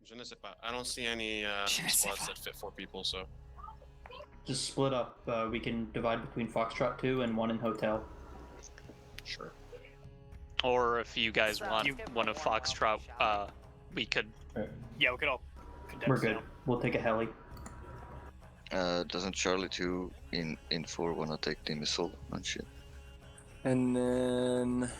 Je ne sais pas. I don't see any squads that fit 4 people, so. Just split up. We can divide between Foxtrot 2 and 1 in hotel. Sure. Or if you guys want one of Foxtrot, we could. Right. Yeah, we could all condense. We're good. We'll take a heli. Doesn't Charlie 2 in 4 wanna take the missile and shit? And then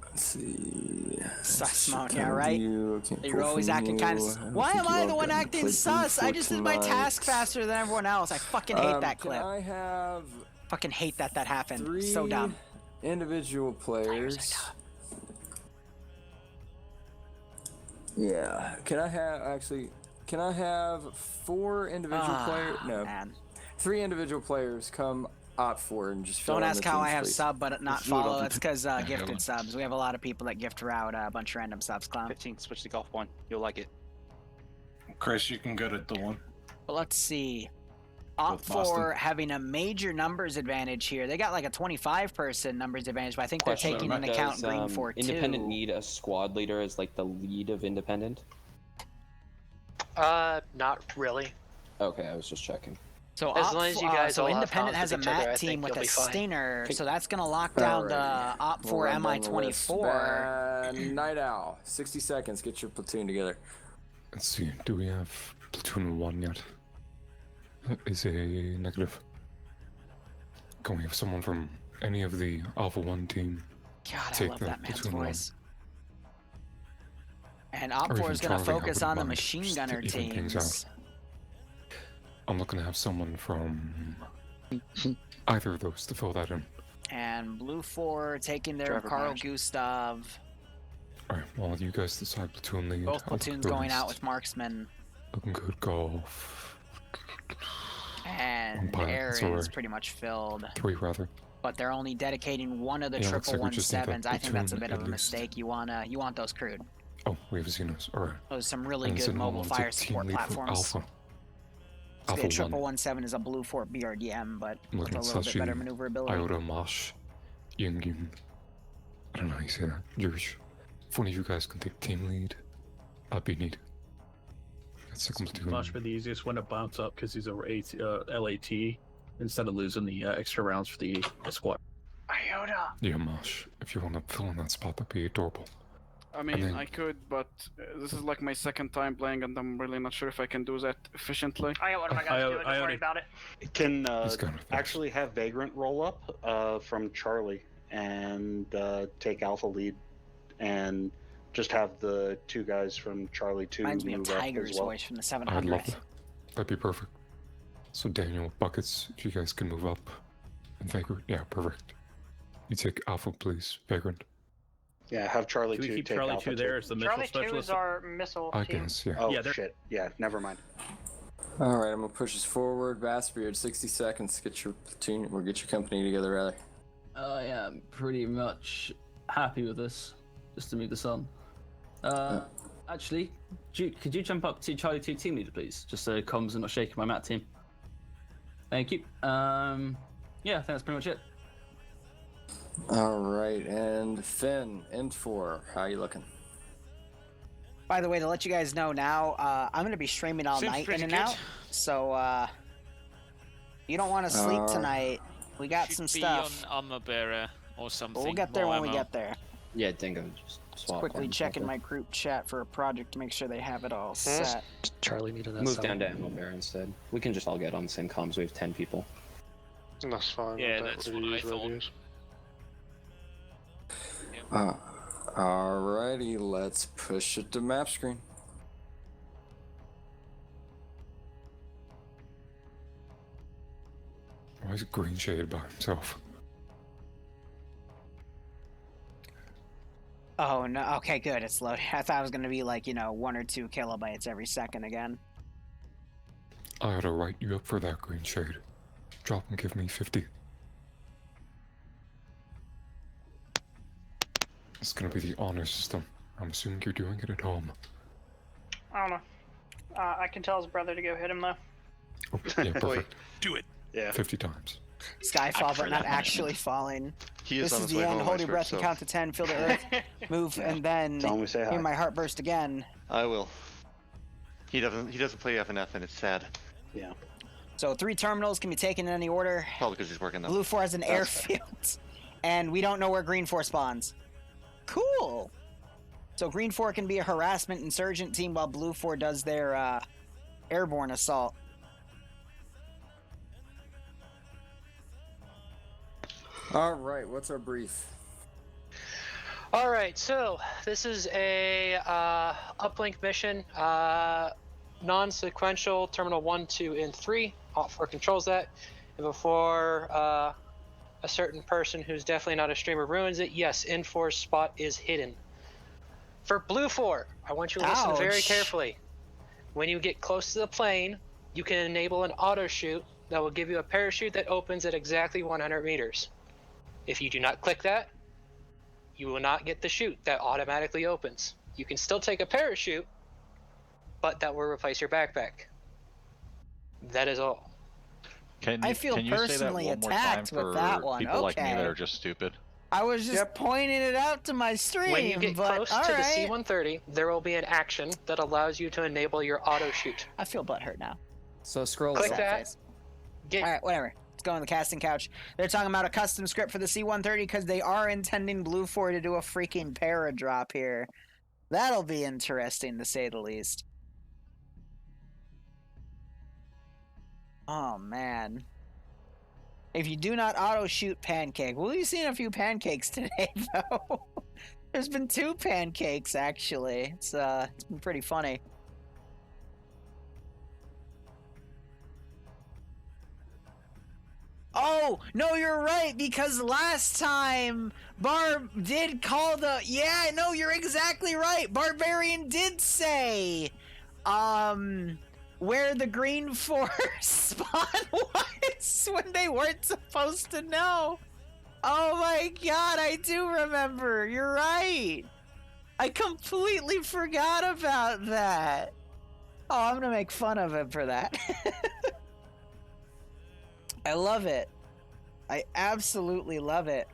let's see. Sus mode, yeah, right? You're always from acting you. kind I of. don't Why think am you I all the one gotten acting played sus? I GREENFOR just did my tonight. task faster than everyone else. I fucking hate that Can clip. I have Fucking hate that happened. 3 So dumb. individual players? Yeah. Can I have actually? Can I have 4 individual players? No. Man. 3 individual players come OPFOR and just fill Don't in ask the how teams, I have please. sub but not Let's do it follow. on It's because gifted subs. We have a lot of people that gift route a bunch of random subs, clown. 15, switch to golf 1. You'll like it. Chris, you can go to the one. But let's see. With OPFOR Boston. having a major numbers advantage here. They got like a 25-person numbers advantage, but I think they're Question, taking into account does, GREENFOR 2. Independent need a squad leader as like the lead of Independent? Not really. Okay, I was just checking. So As long as you guys so all have Independent comms has a with each other, I MAT team think with you'll a be fine. Stinger, so that's gonna lock down the OPFOR We'll run down the list. MI-24. Night Owl, 60 seconds. Get your platoon together. Let's see, do we have platoon 1 yet? That is a negative. Can we have someone from any of the Alpha 1 team God, I take love the that man's platoon 1? voice. And Or OPFOR even is gonna Charlie, I focus wouldn't on the mind, machine just to gunner even things teams. I'm looking to have someone from either of those to fill that in. And BLUFOR taking their Trevor Carl Marsh. Gustav. Alright, well, you guys decide platoon lead. Both I'll look platoons the going out rest. with marksmen. Looking good, golf. And pilot, air so is we're- pretty much filled. 3 rather. But they're only dedicating one of the Yeah, looks triple like we just need a 17s. I think that's a platoon bit of at a least. mistake. You want those crewed. Oh, we have Xenos. Alright. Those are some really And good Xenon mobile wants a fire team support lead for platforms. Alpha. So Alpha the triple 1. 17 is a BLUFOR BRDM, but I'm with looking a at little bit better Sashi, maneuverability. Iota, Mosh, Ying. I don't know how you say that. Yush. If one of you guys can take team lead, that'd be neat. That's second platoon. Much for the easiest one to bounce up because he's a LAT instead of losing the extra rounds for the squad. Iota. Yeah, Mosh. If you want to fill in that spot, that'd be adorable. I mean, then- I could, but this is like my second time playing, and I'm really not sure if I can do that efficiently. I got one of my guys doing. Don't worry about it. Can He's kind of actually have Vagrant roll up from Charlie and take Alpha lead, and just have the 2 guys from Charlie 2 Reminds me of move up Tiger's as well. voice from the I'd 700. love that. That'd be perfect. So Daniel, Buckets, if you guys can move up. And Vagrant, yeah, perfect. You take Alpha, please, Vagrant. Yeah, have Charlie Can we 2 keep take Charlie Alpha 2 there as the missile Charlie 2 specialist? is our missile I team. guess, yeah. Oh Yeah, they're- shit, yeah, never mind. All right, I'm gonna push us forward. Bassbeard, 60 seconds. Get your platoon or get your company together, rather. I am pretty much happy with this, just to move this on. Actually, could you jump up to Charlie 2 team leader, please? Just so comms are not shaking my mat team. Thank you. Yeah, I think that's pretty much it. All right, and Finn, Int4, how you looking? By the way, to let you guys know now, I'm going to be streaming all Seems night in pretty and good. out. So, you don't want to sleep tonight. We got Should some be stuff. on armor bearer or something. We'll get there more when we ammo. get there. Yeah, Dingo. Just swap. Quickly arms checking real my group chat for a project to make sure they have it all set. Charlie needed quick. Move down to Ammo Bearer instead. We can just all get on the same comms. We have 10 people. That's fine. Yeah, that's what I thought. Alrighty, let's push it to map screen. Why is Green Shade by himself? Oh, no. Okay, good. It's loaded. I thought it was going to be like, 1 or 2 kilobytes every second again. I ought to write you up for that, Green Shade. Drop and give me 50. It's gonna be the honor system. I'm assuming you're doing it at home. I don't know. I can tell his brother to go hit him though. Oh, yeah, perfect. Do it. Yeah. 50 times. Skyfall, but not actually falling. He is This on is his the way end. home, Hold I your swear, breath and so- count to 10. Feel the earth move, and then Tell him we say hi. hear my heart burst again. I will. He doesn't play FNF, and it's sad. Yeah. So 3 terminals can be taken in any order. Probably because he's working them. BLUFOR has an airfield, and we don't know where GREENFOR spawns. Cool. So GREENFOR can be a harassment insurgent team while BLUFOR does their airborne assault. All right, what's our brief? All right, so this is a uplink mission, non-sequential, terminal 1, 2, and 3. OPFOR controls that, and before a certain person who's definitely not a streamer ruins it, yes, N4's spot is hidden. For BLUFOR, I want you to listen very Ouch. carefully. When you get close to the plane, you can enable an auto shoot that will give you a parachute that opens at exactly 100 meters. If you do not click that, you will not get the chute that automatically opens. You can still take a parachute, but that will replace your backpack. That is all. I feel personally attacked with that one. People like me Okay. that are just stupid. I was just pointing it out to my stream, When you get but close all to right. the C-130, there will be an action that allows you to enable your auto shoot. I feel butthurt now. So scroll. Click up. that. All right, whatever. Let's go on the casting couch. They're talking about a custom script for the C-130 because they are intending BLUFOR to do a freaking paradrop here. That'll be interesting, to say the least. Oh, man. If you do not auto-shoot pancake. Well, we've seen a few pancakes today, though. There's been 2 pancakes, actually. It's been pretty funny. Oh, no, you're right, because last time Barb did call the... Yeah, no, you're exactly right. Barbarian did say, where the GREENFOR spawn was when they weren't supposed to know. Oh my god, I do remember. You're right. I completely forgot about that. Oh, I'm gonna make fun of him for that. I love it. I absolutely love it.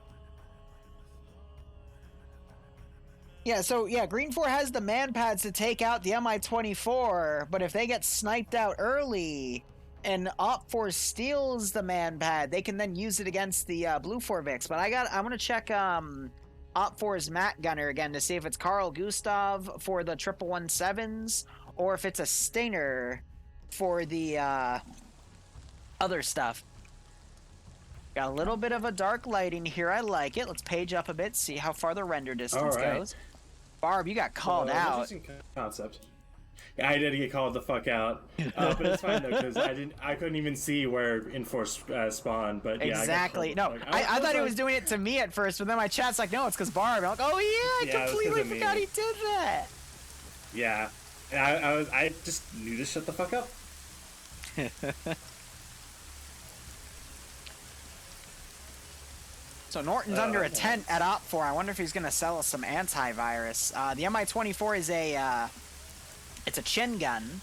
Yeah, so yeah, GREENFOR has the man pads to take out the Mi-24, but if they get sniped out early and OPFOR steals the man pad, they can then use it against the BLUFOR Vix. But I'm gonna check OPFOR's Matt Gunner again to see if it's Carl Gustav for the 117s or if it's a Stinger for the other stuff. Got a little bit of a dark lighting here. I like it. Let's page up a bit, see how far the render distance goes. Barb, you got called out. Interesting concept. Yeah, I did get called the fuck out, but it's fine though because I couldn't even see where Enforce spawned. But yeah, exactly. I thought he was doing it to me at first, but then my chat's like, no, it's because Barb. I'm like, oh yeah, I completely forgot he did that. Yeah, and I just knew to shut the fuck up. So Norton's under a tent at OPFOR. I wonder if he's gonna sell us some antivirus. The Mi-24 is it's a chin gun,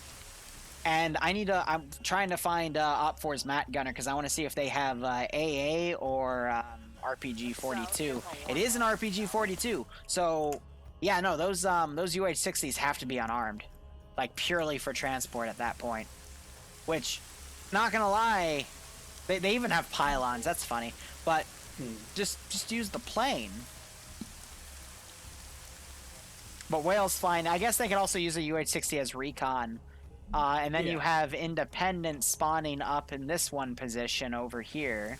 and I'm trying to find OPFOR's Matt Gunner because I want to see if they have AA or RPG-42. It is an RPG-42, so yeah, no, those UH-60s have to be unarmed, like purely for transport at that point. Which, not gonna lie, they even have pylons. That's funny, but. Just use the plane. But Whale's fine. I guess they could also use a UH-60 as recon. And then you have Independent spawning up in this one position over here.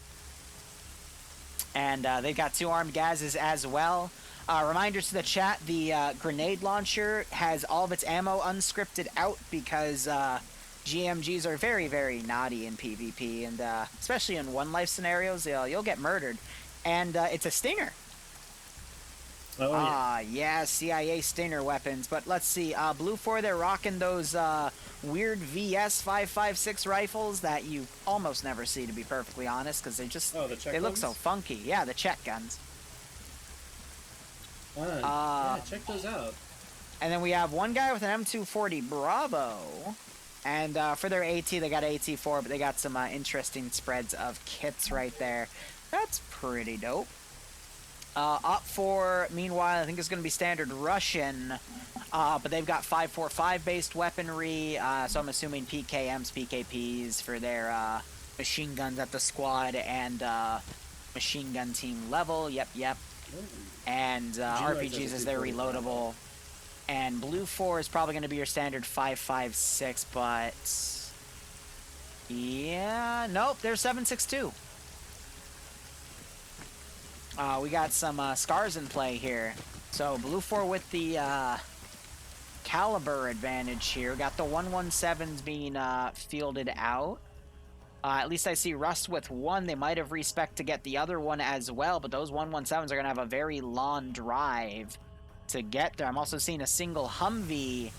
And they've got 2 armed gazes as well. Reminders to the chat, the grenade launcher has all of its ammo unscripted out because GMGs are very, very naughty in PvP, and especially in one-life scenarios, you'll get murdered. And it's a Stinger. Oh, yeah, CIA Stinger weapons. But let's see, BLUFOR, they're rocking those weird VS-556 rifles that you almost never see, to be perfectly honest, because they look so funky. Yeah, the Czech guns. Yeah, check those out. And then we have one guy with an M240 Bravo. And for their AT, they got AT4, but they got some interesting spreads of kits right there. That's pretty dope. OPFOR, meanwhile, I think is going to be standard Russian, but they've got 5.45 based weaponry, so I'm assuming PKMs, PKPs for their machine guns at the squad and machine gun team level. Yep. And RPGs as their reloadable. And BLUFOR is probably going to be your standard 5.56, but yeah, nope, they're 7.62. We got some scars in play here. So BLUFOR with the caliber advantage here. Got the 117s being fielded out. At least I see Rust with one. They might have respec to get the other one as well, but those 117s are going to have a very long drive to get there. I'm also seeing a single Humvee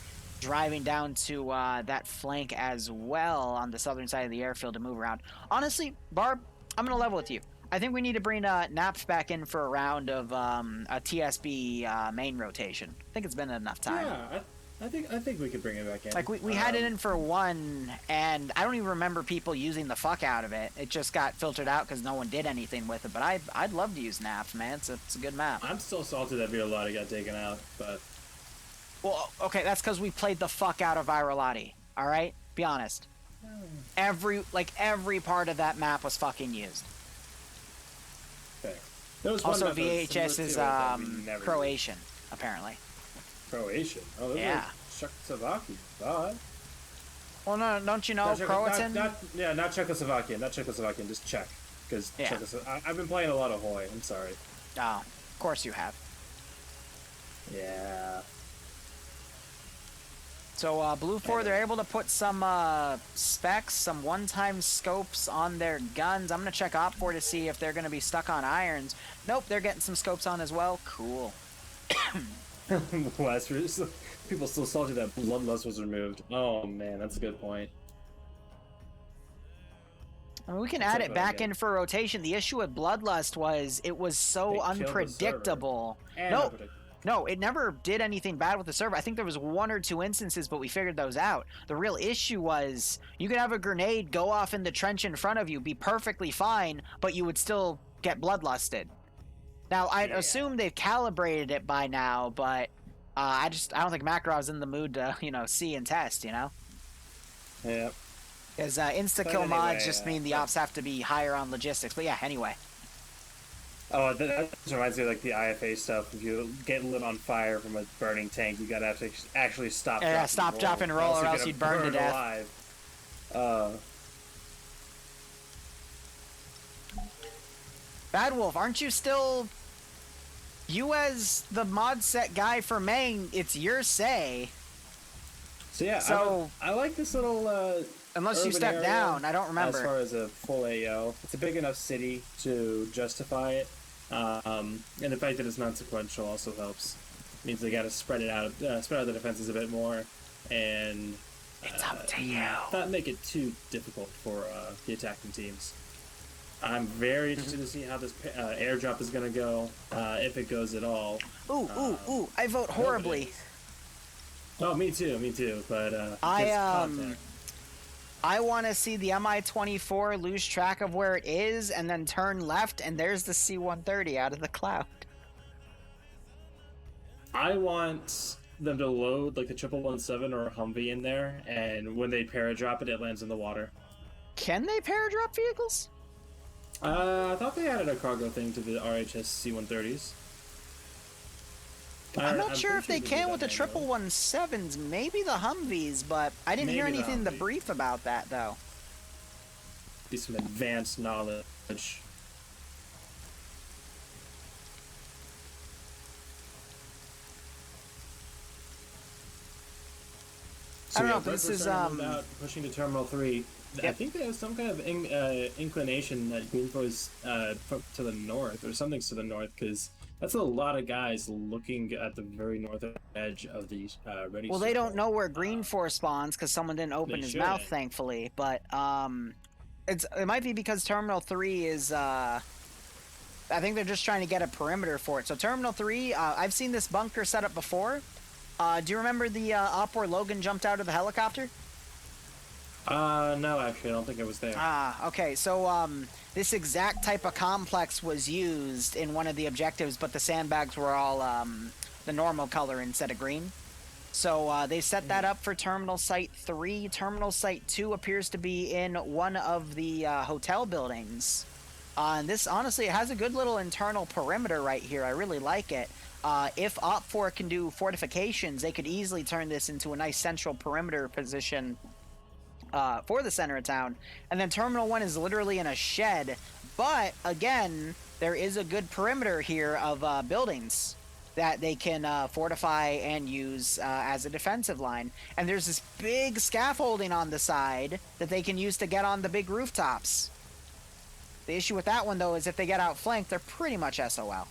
driving down to that flank as well on the southern side of the airfield to move around. Honestly, Barb, I'm going to level with you. I think we need to bring Naps back in for a round of a TSB main rotation. I think it's been enough time. Yeah, I think we could bring it back in. Like, we had it in for one, and I don't even remember people using the fuck out of it. It just got filtered out because no one did anything with it, but I'd love to use Naps, man. It's a good map. I'm still salty that Virolati got taken out, but... Well, okay, that's because we played the fuck out of Virolati, alright? Be honest. Every part of that map was fucking used. Also, VHS is Croatian, apparently. Croatian? Oh, those yeah. Czechoslovakian. God. Well, no, don't you know Croatian? Not Czechoslovakian. Not Czechoslovakian. Just Czech. Because I've been playing a lot of Hoi. I'm sorry. Oh, of course you have. Yeah. So BLUFOR, they're able to put some specs, some one-time scopes on their guns. I'm going to check OPFOR to see if they're going to be stuck on irons. Nope, they're getting some scopes on as well. Cool. People still salty that Bloodlust was removed. Oh man, that's a good point. I mean, we can add it back in for rotation. The issue with Bloodlust was it was so unpredictable. No, it never did anything bad with the server. I think there was 1 or 2 instances, but we figured those out. The real issue was you could have a grenade go off in the trench in front of you, be perfectly fine, but you would still get bloodlusted. Now, I'd assume they've calibrated it by now, but I don't think Makarov's in the mood to, see and test, Yeah. Because insta-kill mods just mean the ops have to be higher on logistics. But yeah, anyway. Oh, that just reminds me of like the IFA stuff. If you get lit on fire from a burning tank, you gotta have to actually stop. Yeah, stop, drop, and roll, or else you'd burn to death. Alive. Bad Wolf, aren't you still? You as the mod set guy for main, it's your say. So yeah, I like this little. Unless you step down, I don't remember. As far as a full AO, it's a big enough city to justify it, and the fact that it's non-sequential also helps. It means they got to spread out the defenses a bit more, and it's up to you. Not make it too difficult for the attacking teams. I'm very interested to see how this airdrop is going to go, if it goes at all. Ooh! I vote horribly. Oh, me too. But I want to see the Mi-24 lose track of where it is and then turn left, and there's the C-130 out of the cloud. I want them to load like the 777 or a Humvee in there, and when they paradrop it, it lands in the water. Can they paradrop vehicles? I thought they added a cargo thing to the RHS C-130s. I'm not sure if they can with the 777s, maybe the Humvees, but I didn't hear anything in the brief about that, though. Be some advanced knowledge. I don't know if this is about pushing to Terminal 3. I think they have some kind of inclination that GREENFOR is to the north, or something's to the north, because that's a lot of guys looking at the very northern edge of the ready. Well, they don't know where GREENFOR spawns because someone didn't open his mouth, thankfully. But it might be because Terminal 3 is. I think they're just trying to get a perimeter for it. So Terminal 3, I've seen this bunker set up before. Do you remember the op where Logan jumped out of the helicopter? No, actually, I don't think it was there. Ah, okay. So, this exact type of complex was used in one of the objectives, but the sandbags were all the normal color instead of green. So they set that up for Terminal Site 3. Terminal Site 2 appears to be in one of the hotel buildings. And this, honestly, it has a good little internal perimeter right here. I really like it. If OPFOR can do fortifications, they could easily turn this into a nice central perimeter position for the center of town. And then Terminal 1 is literally in a shed. But, again, there is a good perimeter here of buildings that they can fortify and use as a defensive line. And there's this big scaffolding on the side that they can use to get on the big rooftops. The issue with that one, though, is if they get outflanked, they're pretty much SOL.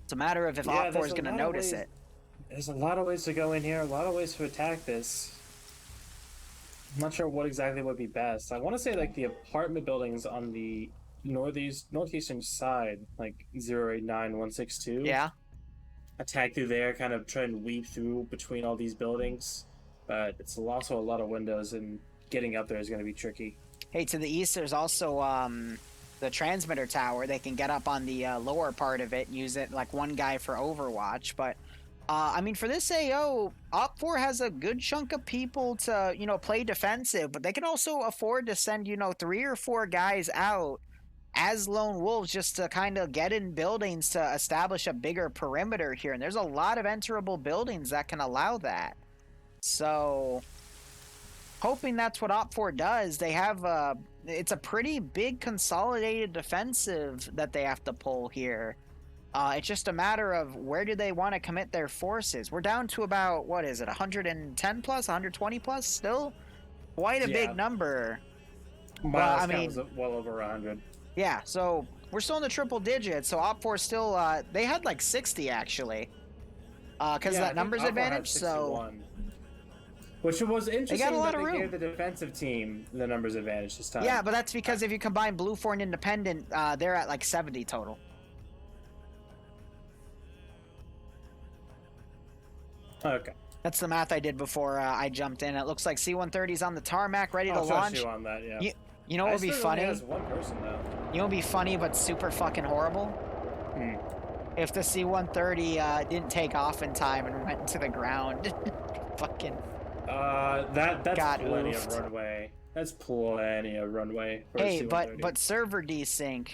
It's a matter of if OPFOR is going to notice it. There's a lot of ways to go in here, a lot of ways to attack this. I'm not sure what exactly would be best. I want to say like the apartment buildings on the northeastern side, like 089162. Yeah. Attack through there, kind of try and weave through between all these buildings. But it's also a lot of windows, and getting up there is going to be tricky. Hey, to the east, there's also the transmitter tower. They can get up on the lower part of it, use it like one guy for Overwatch. But I mean, for this AO, OPFOR has a good chunk of people to, play defensive, but they can also afford to send, 3 or 4 guys out as lone wolves just to kind of get in buildings to establish a bigger perimeter here. And there's a lot of enterable buildings that can allow that. So, hoping that's what OPFOR does. They have it's a pretty big consolidated defensive that they have to pull here. It's just a matter of where do they want to commit their forces. We're down to about, 110 plus, 120 plus still? Quite a big number. I mean, was well over 100. Yeah, so we're still in the triple digits, so OPFOR still, they had like 60 actually. Because of that numbers advantage, so... Which was interesting got a lot that of they room. gave the defensive team the numbers advantage this time. Yeah, but that's because if you combine BLUFOR and Independent, they're at like 70 total. Okay. That's the math I did before I jumped in. It looks like C-130's on the tarmac, ready to launch. Trust you on that, yeah. You know what would be funny? Has one person, though. You know what would be funny but super fucking horrible? If the C-130 didn't take off in time and went into the ground. Fucking... That's got plenty oofed. of runway. That's plenty of runway. For a Hey, C-130. but server desync.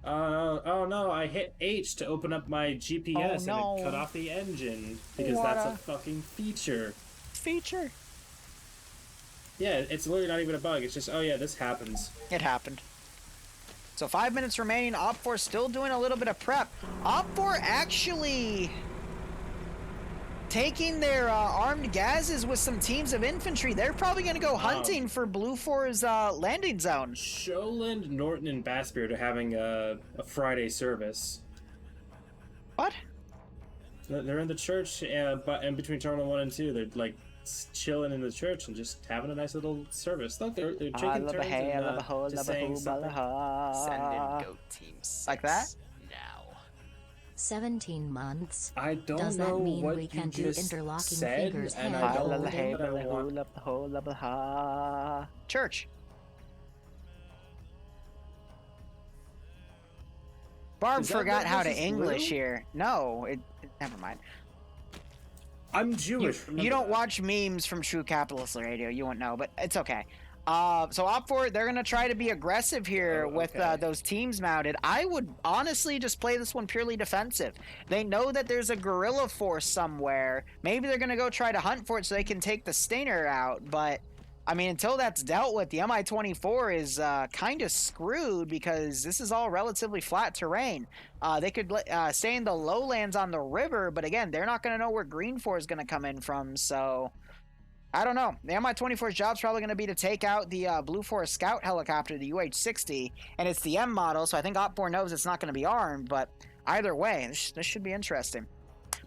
Oh no, I hit H to open up my GPS and it cut off the engine because that's a fucking feature. Feature? Yeah, it's literally not even a bug. It's just, oh yeah, this happens. It happened. So 5 minutes remaining. OPFOR still doing a little bit of prep. OPFOR actually taking their armed gases with some teams of infantry. They're probably going to go hunting for BLUFOR's landing zone. Sholand, Norton, and Bassbeard are having a Friday service. What? They're in the church, but in between Terminal 1 and 2, they're like chilling in the church and just having a nice little service. Look, they're drinking turns and just saying something. Send in goat team 6 like that? now. 17 months. I don't Does know that mean what we you can do just interlocking said, fingers? and I don't think that I want... Church. Barb Is that forgot how to versus English blue? here. No, never mind. I'm Jewish. You don't watch memes from True Capitalist Radio. You won't know, but it's okay. So OPFOR, they're going to try to be aggressive here with those teams mounted. I would honestly just play this one purely defensive. They know that there's a guerrilla force somewhere. Maybe they're going to go try to hunt for it so they can take the Stinger out. But, I mean, until that's dealt with, the Mi-24 is kind of screwed because this is all relatively flat terrain. They could stay in the lowlands on the river, but again, they're not going to know where GREENFOR is going to come in from, so... I don't know. The Mi-24's job's probably going to be to take out the BLUFOR scout helicopter, the UH-60, and it's the M model, so I think OPFOR knows it's not going to be armed, but either way, this should be interesting.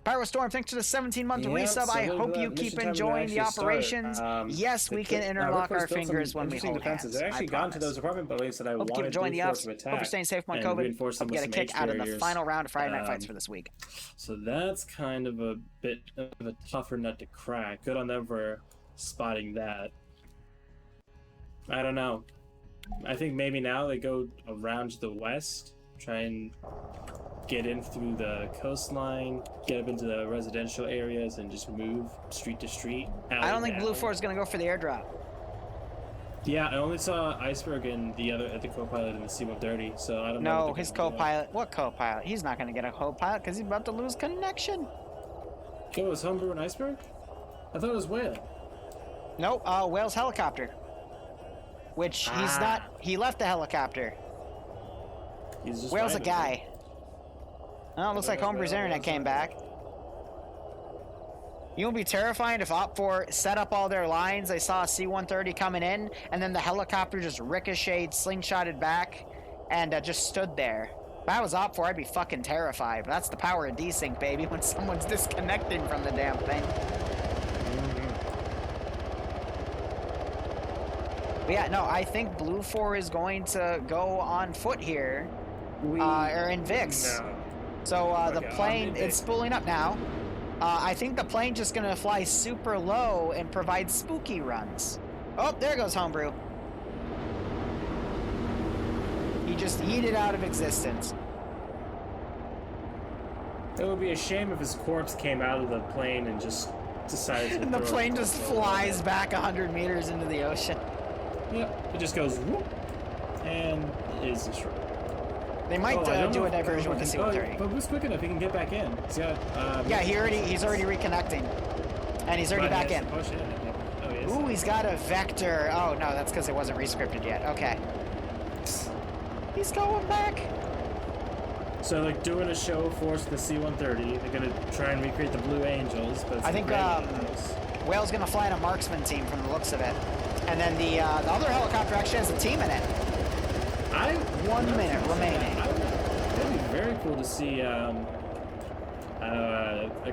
Pyro Storm, thanks for the 17-month resub. I hope you keep enjoying the operations. Yes, we can interlock our fingers when we hold hands. They've actually gone to those apartment buildings that I hope you keep wanted enjoying the ups. to attack. Hope you're staying safe from COVID. Hope you get a kick out of the final round of Friday Night Fights for this week. So that's kind of a bit of a tougher nut to crack. Good on them for spotting that. I don't know. I think maybe now they go around to the west, try and get in through the coastline, get up into the residential areas, and just move street to street. I don't think BLUFOR is going to go for the airdrop. Yeah, I only saw Iceberg and the co-pilot in the C-130, so I don't know. No, his co-pilot. What co-pilot? He's not going to get a co-pilot because he's about to lose connection. Oh, it was Homebrew and Iceberg? I thought it was Whale. Nope, Whale's helicopter. Which he's not. He left the helicopter. He's just Whale's a guy. Oh, it looks like Homebrew's internet came back. You would be terrifying if OPFOR set up all their lines. They saw a C-130 coming in, and then the helicopter just ricocheted, slingshotted back, and just stood there. If I was OPFOR, I'd be fucking terrified. But that's the power of desync, baby, when someone's disconnecting from the damn thing. But yeah, no, I think BLUFOR is going to go on foot here, or in VIX. No. So the plane, it's spooling up now. I think the plane's just gonna fly super low and provide spooky runs. Oh, there goes Homebrew. He just yeeted out of existence. It would be a shame if his corpse came out of the plane and just decided to and the plane just flies back 100 meters into the ocean. Yep, it just goes whoop, and is destroyed. They might do a diversion with the C-130. But who's quick enough? He can get back in. He's got, yeah, he's already reconnecting, and he's already back in. Ooh, he's got a vector. Oh no, that's because it wasn't rescripted yet. Okay. He's going back. So like doing a show force the C-130. They're gonna try and recreate the Blue Angels, but it's I think Whale's gonna fly in a marksman team from the looks of it, and then the other helicopter actually has a team in it. 1 minute remaining. That'd be very cool to see a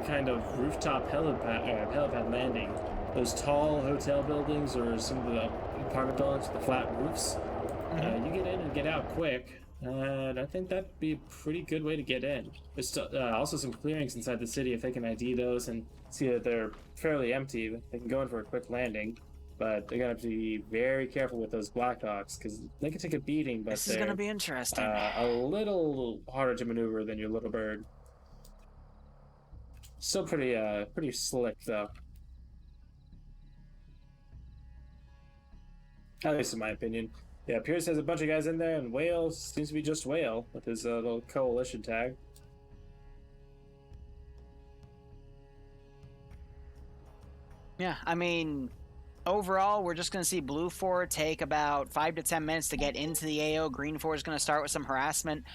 kind of rooftop helipad landing. Those tall hotel buildings or some of the apartment buildings with the flat roofs. You get in and get out quick. And I think that'd be a pretty good way to get in. There's also some clearings inside the city. If they can ID those and see that they're fairly empty, they can go in for a quick landing. But they're gonna have to be very careful with those Blackhawks because they can take a beating. But this is gonna be interesting. A little harder to maneuver than your Little Bird. Still pretty slick though. At least in my opinion. Yeah, Pierce has a bunch of guys in there, and Whale seems to be just Whale with his little coalition tag. Yeah, I mean, overall, we're just going to see BLUFOR take about 5 to 10 minutes to get into the AO. GREENFOR is going to start with some harassment.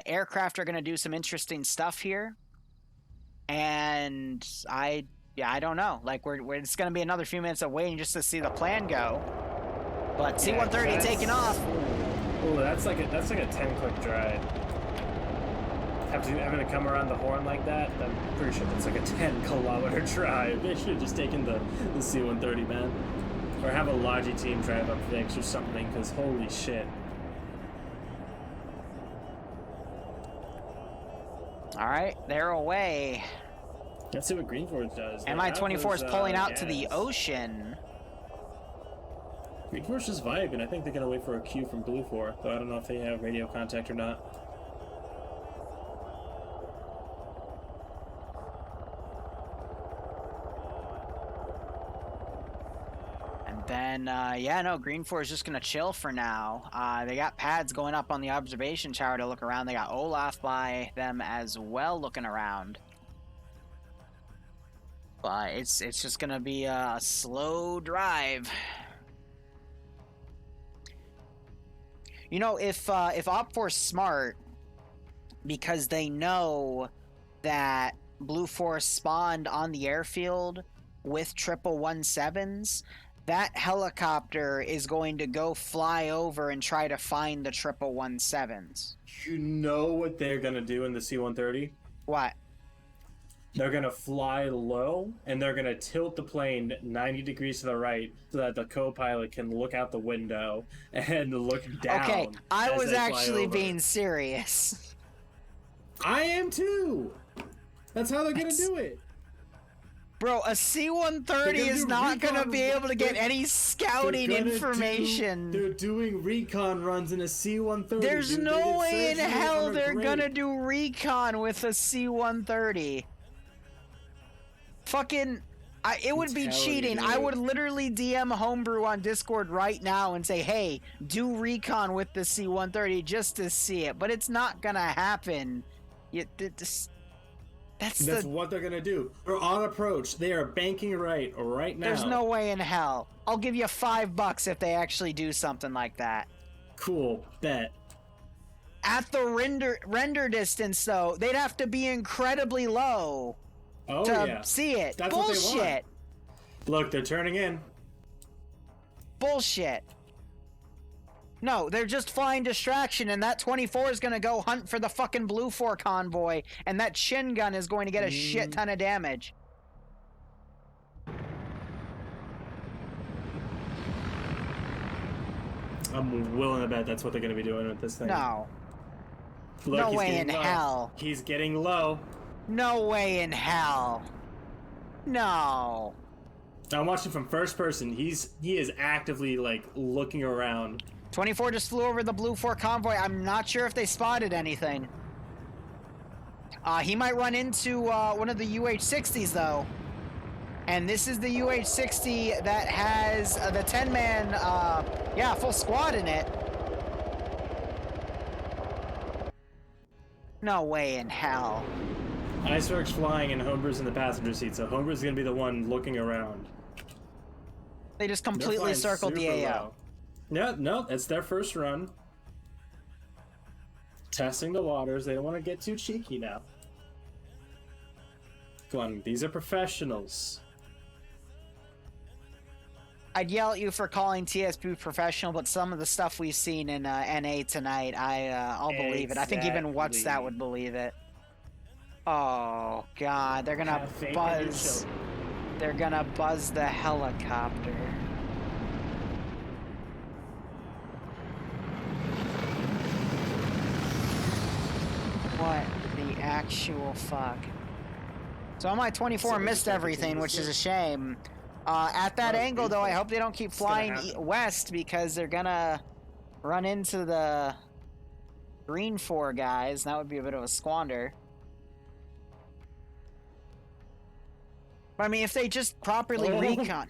Aircraft are going to do some interesting stuff here. And I don't know. Like, it's going to be another few minutes of waiting just to see the plan go. But C-130 taking off. Oh, that's like a 10-click drive. Having to come around the horn like that, I'm pretty sure that's like a 10-kilometer drive. They should have just taken the C-130, man. Or have a Logi team drive up VIX or something, because holy shit. Alright, they're away. Let's see what GREENFOR does. Mi-24 is pulling out to the ocean. GREENFOR's just vibing. I think they're going to wait for a cue from BLUFOR, though I don't know if they have radio contact or not. And then, yeah, no, GREENFOR is just going to chill for now. They got pads going up on the observation tower to look around. They got Olaf by them as well looking around. But it's just going to be a slow drive. You know, if OPFOR's smart, because they know that BLUFOR spawned on the airfield with 117s, that helicopter is going to go fly over and try to find the 117s. You know what they're gonna do in the C-130? What? They're gonna fly low, and they're gonna tilt the plane 90 degrees to the right so that the co-pilot can look out the window and look down. Okay, I as was they fly actually over. being serious. I am too! That's how they're gonna do it! Bro, a C-130 is not gonna be able to get any scouting information. They're doing recon runs in a C-130. There's dude. no They did way in surgery hell on a they're grape. gonna do recon with a C-130. Fucking, it would be telling you, cheating. I dude. would literally DM Homebrew on Discord right now and say, hey, do recon with the C-130 just to see it. But it's not gonna happen. That's what they're gonna do. They're on approach. They are banking right now. There's no way in hell. I'll give you $5 if they actually do something like that. Cool, bet. At the render distance, though, they'd have to be incredibly low to see it. That's Bullshit. What they want. Look, they're turning in. Bullshit. No, they're just flying distraction, and that 24 is gonna go hunt for the fucking BLUFOR convoy, and that shin gun is going to get a shit ton of damage. I'm willing to bet that's what they're gonna be doing with this thing. No. Look, No he's way getting in low. hell. He's getting low. No way in hell. No. I'm watching from first person. He is actively like looking around. 24 just flew over the BLUFOR convoy. I'm not sure if they spotted anything. He might run into one of the UH-60s though. And this is the UH-60 that has the 10-man, full squad in it. No way in hell. Iceberg's flying and Homebrew's in the passenger seat, so Homebrew's gonna be the one looking around. They just completely circled the AO. No, it's their first run. Testing the waters. They don't want to get too cheeky now. Come on, these are professionals. I'd yell at you for calling TSP professional, but some of the stuff we've seen in NA tonight, I'll believe it. I think even What's That would believe it. Oh God, they're gonna buzz. They're gonna buzz the helicopter. What the actual fuck? So Mi-24 missed everything, which is a shame. At that angle, though, I hope they don't keep flying west because they're gonna run into the GREENFOR guys. That would be a bit of a squander. But, I mean, if they just properly recon.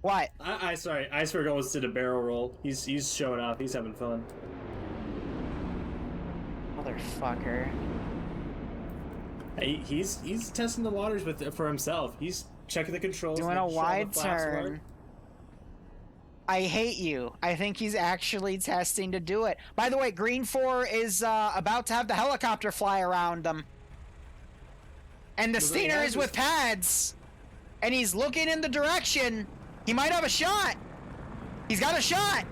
What? Sorry, Iceberg almost did a barrel roll. He's showing off. He's having fun. Motherfucker. He's testing the waters for himself. He's checking the controls. Doing a wide turn. I hate you. I think he's actually testing to do it. By the way, GREENFOR is about to have the helicopter fly around them. And the Stinger is with pads. And he's looking in the direction. He might have a shot. He's got a shot.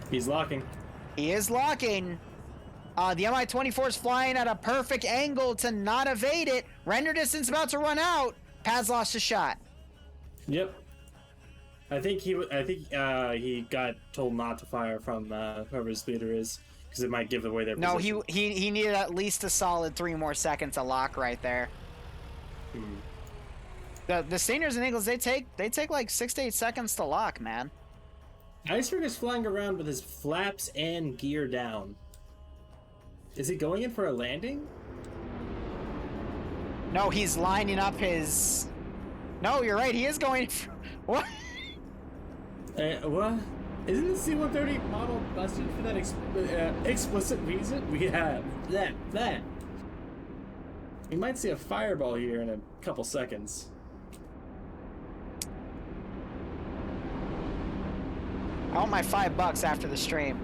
He's locking. He is locking. The Mi-24 is flying at a perfect angle to not evade it. Render distance about to run out. Paz lost a shot. Yep. I think he got told not to fire from whoever his leader is because it might give away their position. No, he needed at least a solid 3 more seconds to lock right there. The Stingers and Eagles, they take like 6 to 8 seconds to lock, man. Iceberg is flying around with his flaps and gear down. Is he going in for a landing? No, he's lining up his... No, you're right, he is going for... What? What? Isn't the C-130 model busted for that explicit reason? We have that. We might see a fireball here in a couple seconds. I want my $5 after the stream.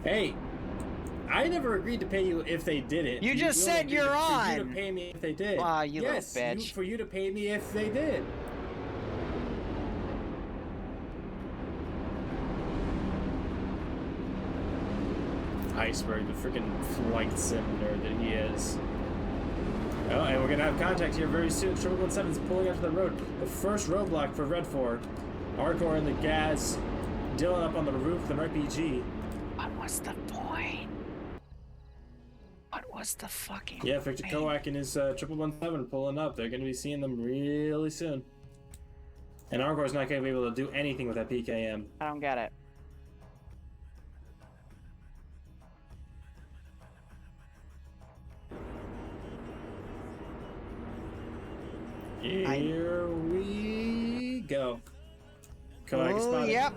Hey, I never agreed to pay you if they did it. You just said you're on. For you to pay me if they did. Aw, you little yes, bitch. for you to pay me if they did. Iceberg, the freaking flight sim nerd that he is. we're gonna have contact here very soon. 117 is pulling up to the road. The first roadblock for Red 4. Arcor in the gas. Dylan up on the roof with an RPG. What was the point? What was the fucking Yeah, Victor Kowak and his 117 pulling up. They're gonna be seeing them really soon. And Arcor's not gonna be able to do anything with that PKM. I don't get it. Here we go. Kowak spotted. Yep.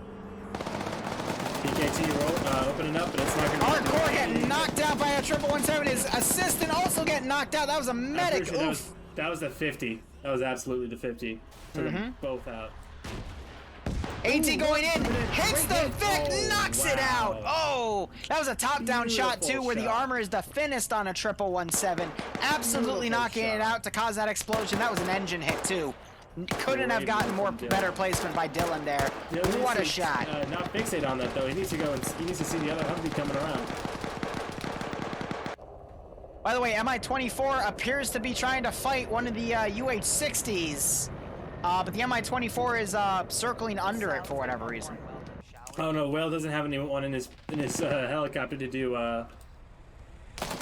PKT roll, opening up, but it's not gonna Hardcore getting knocked out by a 117. His assistant also getting knocked out. That was a medic. Sure that was the 50. That was absolutely the 50. Took them both out. AT going in, hits the Vic, knocks it out. Oh, that was a top-down shot too, where the armor is the thinnest on a 117. Absolutely knocking it out to cause that explosion. That was an engine hit too. Couldn't have gotten more better placement by Dylan there. What a shot! Not fixate on that though. He needs to go and he needs to see the other Humvee coming around. By the way, Mi-24 appears to be trying to fight one of the UH-60s. But the Mi-24 is circling under it for whatever reason. Oh no, Will doesn't have anyone in his helicopter to do.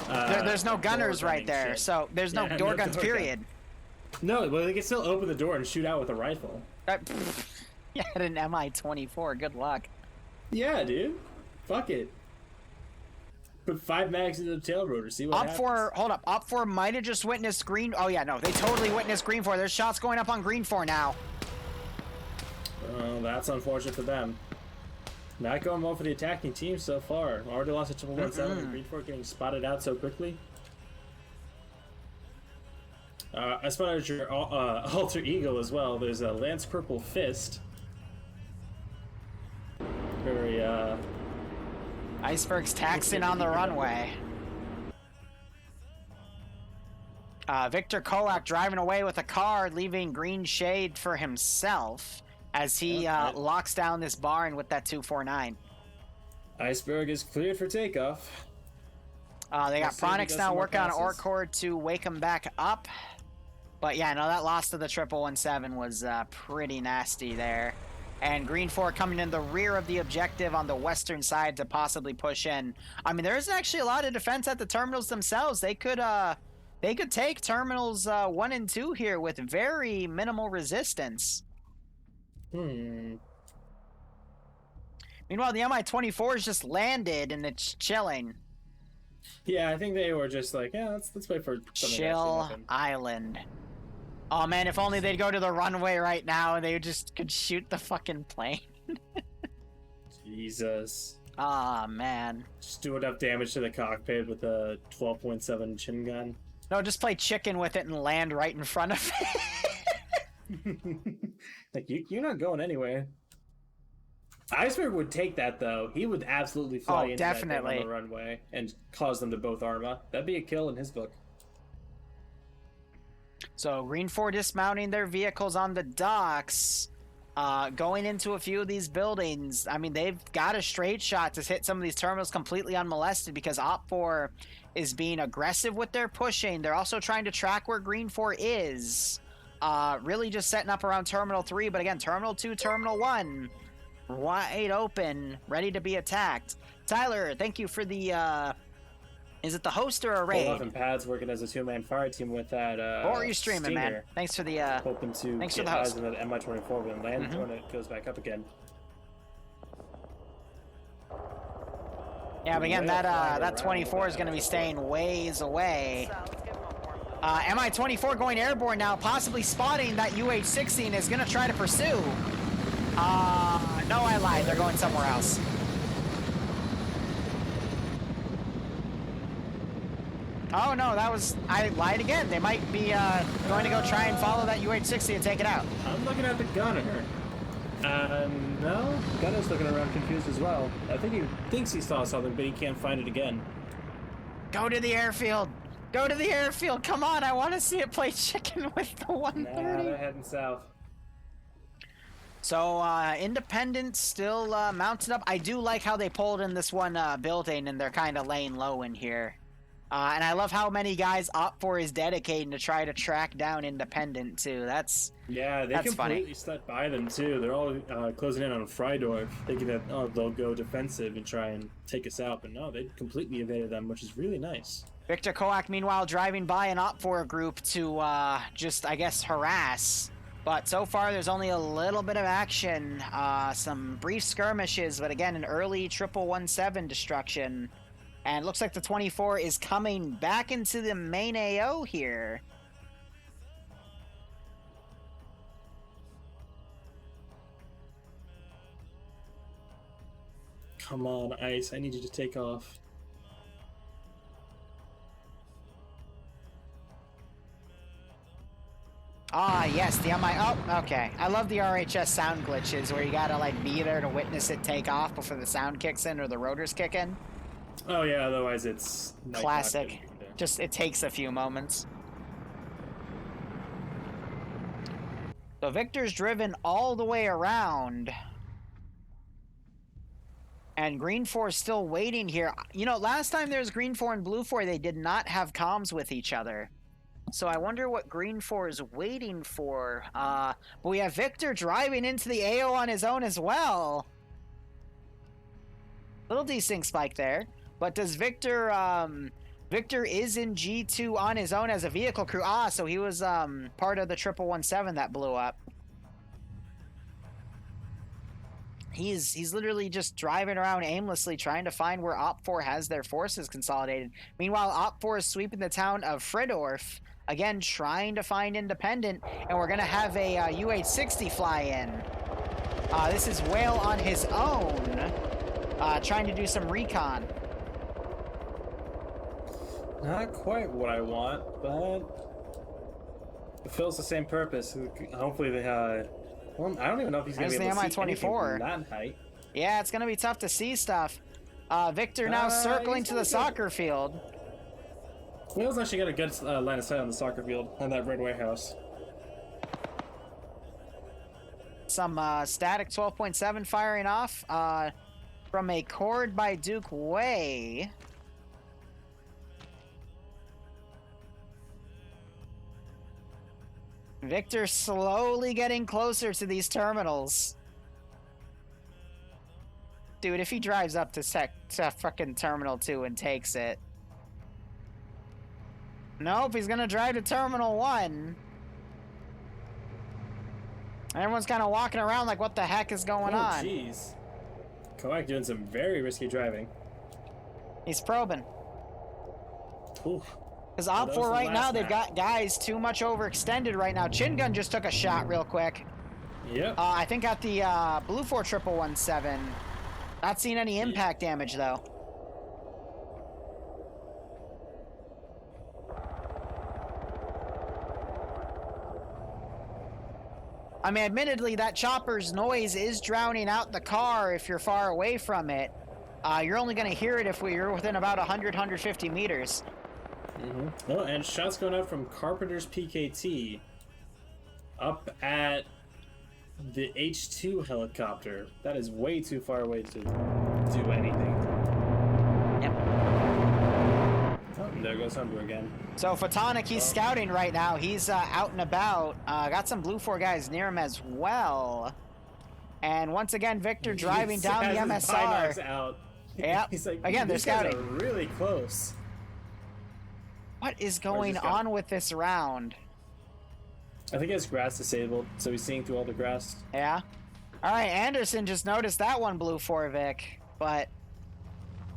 There's no gunners right there, shit. so there's no door guns. Period. No, well they can still open the door and shoot out with a rifle. Yeah, an Mi-24. Good luck. Yeah, dude. Fuck it. Put 5 mags into the tail rotor. See what happens. OPFOR, hold up. OPFOR might have just witnessed green. Oh yeah, no, they totally witnessed GREENFOR. There's shots going up on GREENFOR now. Oh, that's unfortunate for them. Not going well for the attacking team so far. Already lost a 117. GREENFOR getting spotted out so quickly. I spotted your alter ego as well. There's a Lance Purple Fist. Very Iceberg's taxing on the runway. Victor Kowak driving away with a car, leaving green shade for himself as he locks down this barn with that 249. Iceberg is cleared for takeoff. They got Pronix now working on Orcord to wake him back up. But yeah, no, that loss to the 117 was pretty nasty there. And GREENFOR coming in the rear of the objective on the western side to possibly push in. I mean, there isn't actually a lot of defense at the terminals themselves. They could take terminals 1 and 2 here with very minimal resistance. Meanwhile, the Mi-24 is just landed and it's chilling. Yeah, I think they were just like, yeah, let's wait for something Chill Island. Oh man, if only they'd go to the runway right now and they just could shoot the fucking plane. Jesus. Ah, man. Just do enough damage to the cockpit with a 12.7 chin gun. No, just play chicken with it and land right in front of it. Like, you're not going anywhere. Iceberg would take that, though. He would absolutely fly into that thing on the runway and cause them to both Arma. That'd be a kill in his book. So GREENFOR dismounting their vehicles on the docks, going into a few of these buildings. I mean, they've got a straight shot to hit some of these terminals completely unmolested because OPFOR is being aggressive with their pushing. They're also trying to track where GREENFOR is. Really just setting up around Terminal 3, but again, Terminal 2, Terminal 1, wide open, ready to be attacked. Tyler, thank you for the... Is it the host or a raid? And Pad's working as a 2-man fire team with that. Or are you streaming, Stinger. man? Thanks for the. Hoping to thanks get for the host. eyes on that Mi-24 when land when it goes back up again. Yeah, but again, that 24 is going to be staying ways away. Mi-24 going airborne now, possibly spotting that UH-16 is going to try to pursue. No, I lied. They're going somewhere else. Oh no, I lied again. They might be going to go try and follow that UH-60 and take it out. I'm looking at the gunner. No, Gunner's looking around confused as well. I think he thinks he saw something, but he can't find it again. Go to the airfield. Go to the airfield. Come on, I want to see it play chicken with the 130. Nah, they're heading south. So, Independent still mounted up. I do like how they pulled in this one building, and they're kind of laying low in here. And I love how many guys OPFOR is dedicating to try to track down Independent, too. They completely funny. Stepped by them, too. They're all closing in on Freidorf, thinking that, they'll go defensive and try and take us out. But no, they completely evaded them, which is really nice. Victor Koak, meanwhile, driving by an OPFOR group to just, I guess, harass. But so far, there's only a little bit of action. Some brief skirmishes, but again, an early 1117 destruction. And it looks like the 24 is coming back into the main AO here. Come on, Ice. I need you to take off. Ah, yes, the MI. Oh, okay. I love the RHS sound glitches where you gotta, like, be there to witness it take off before the sound kicks in or the rotors kick in. Oh yeah, otherwise it's classic. Just it takes a few moments. So Victor's driven all the way around. And GREENFOR is still waiting here. You know, last time there was GREENFOR and BLUFOR, they did not have comms with each other. So I wonder what GREENFOR is waiting for. But we have Victor driving into the AO on his own as well. Little desync spike there. But does Victor, Victor is in G2 on his own as a vehicle crew. Ah, so he was part of the 1117 that blew up. He's literally just driving around aimlessly trying to find where OPFOR has their forces consolidated. Meanwhile, OPFOR is sweeping the town of Freidorf, again trying to find Independent, and we're going to have a UH-60 fly in. This is Whale on his own, trying to do some recon. Not quite what I want, but it fills the same purpose. Hopefully they well, I don't even know if he's going to be able to see anything from that height. Yeah, it's going to be tough to see stuff. Victor now circling to the soccer field. Whale's actually got a good line of sight on the soccer field, on that red warehouse. Some static 12.7 firing off from a cord by Duke Way. Victor slowly getting closer to these terminals. Dude, if he drives up to fucking Terminal 2 and takes it. Nope, he's gonna drive to Terminal 1. Everyone's kind of walking around like, what the heck is going on? Oh, jeez. Koak doing some very risky driving. He's probing. Ooh. Because OPFOR right now, they've got guys too much overextended right now. Chin Gun just took a shot real quick. Yep. I think at the BLUFOR 1117. Not seeing any impact damage, though. I mean, admittedly, that chopper's noise is drowning out the car if you're far away from it. You're only going to hear it if you're within about 100, 150 meters. Mm-hmm. Oh, and shots going out from Carpenter's PKT up at the H2 helicopter. That is way too far away to do anything. Yep. Oh, and there goes Humber again. So Photonic, he's scouting right now. He's out and about. Got some BLUFOR guys near him as well. And once again, Victor driving down the MSR. Out. Yep. He's like, again, they're scouting. Are really close. What is going on with this round? I think it's grass disabled, so he's seeing through all the grass. Yeah. All right, Anderson just noticed that one, BLUFOR Vic, but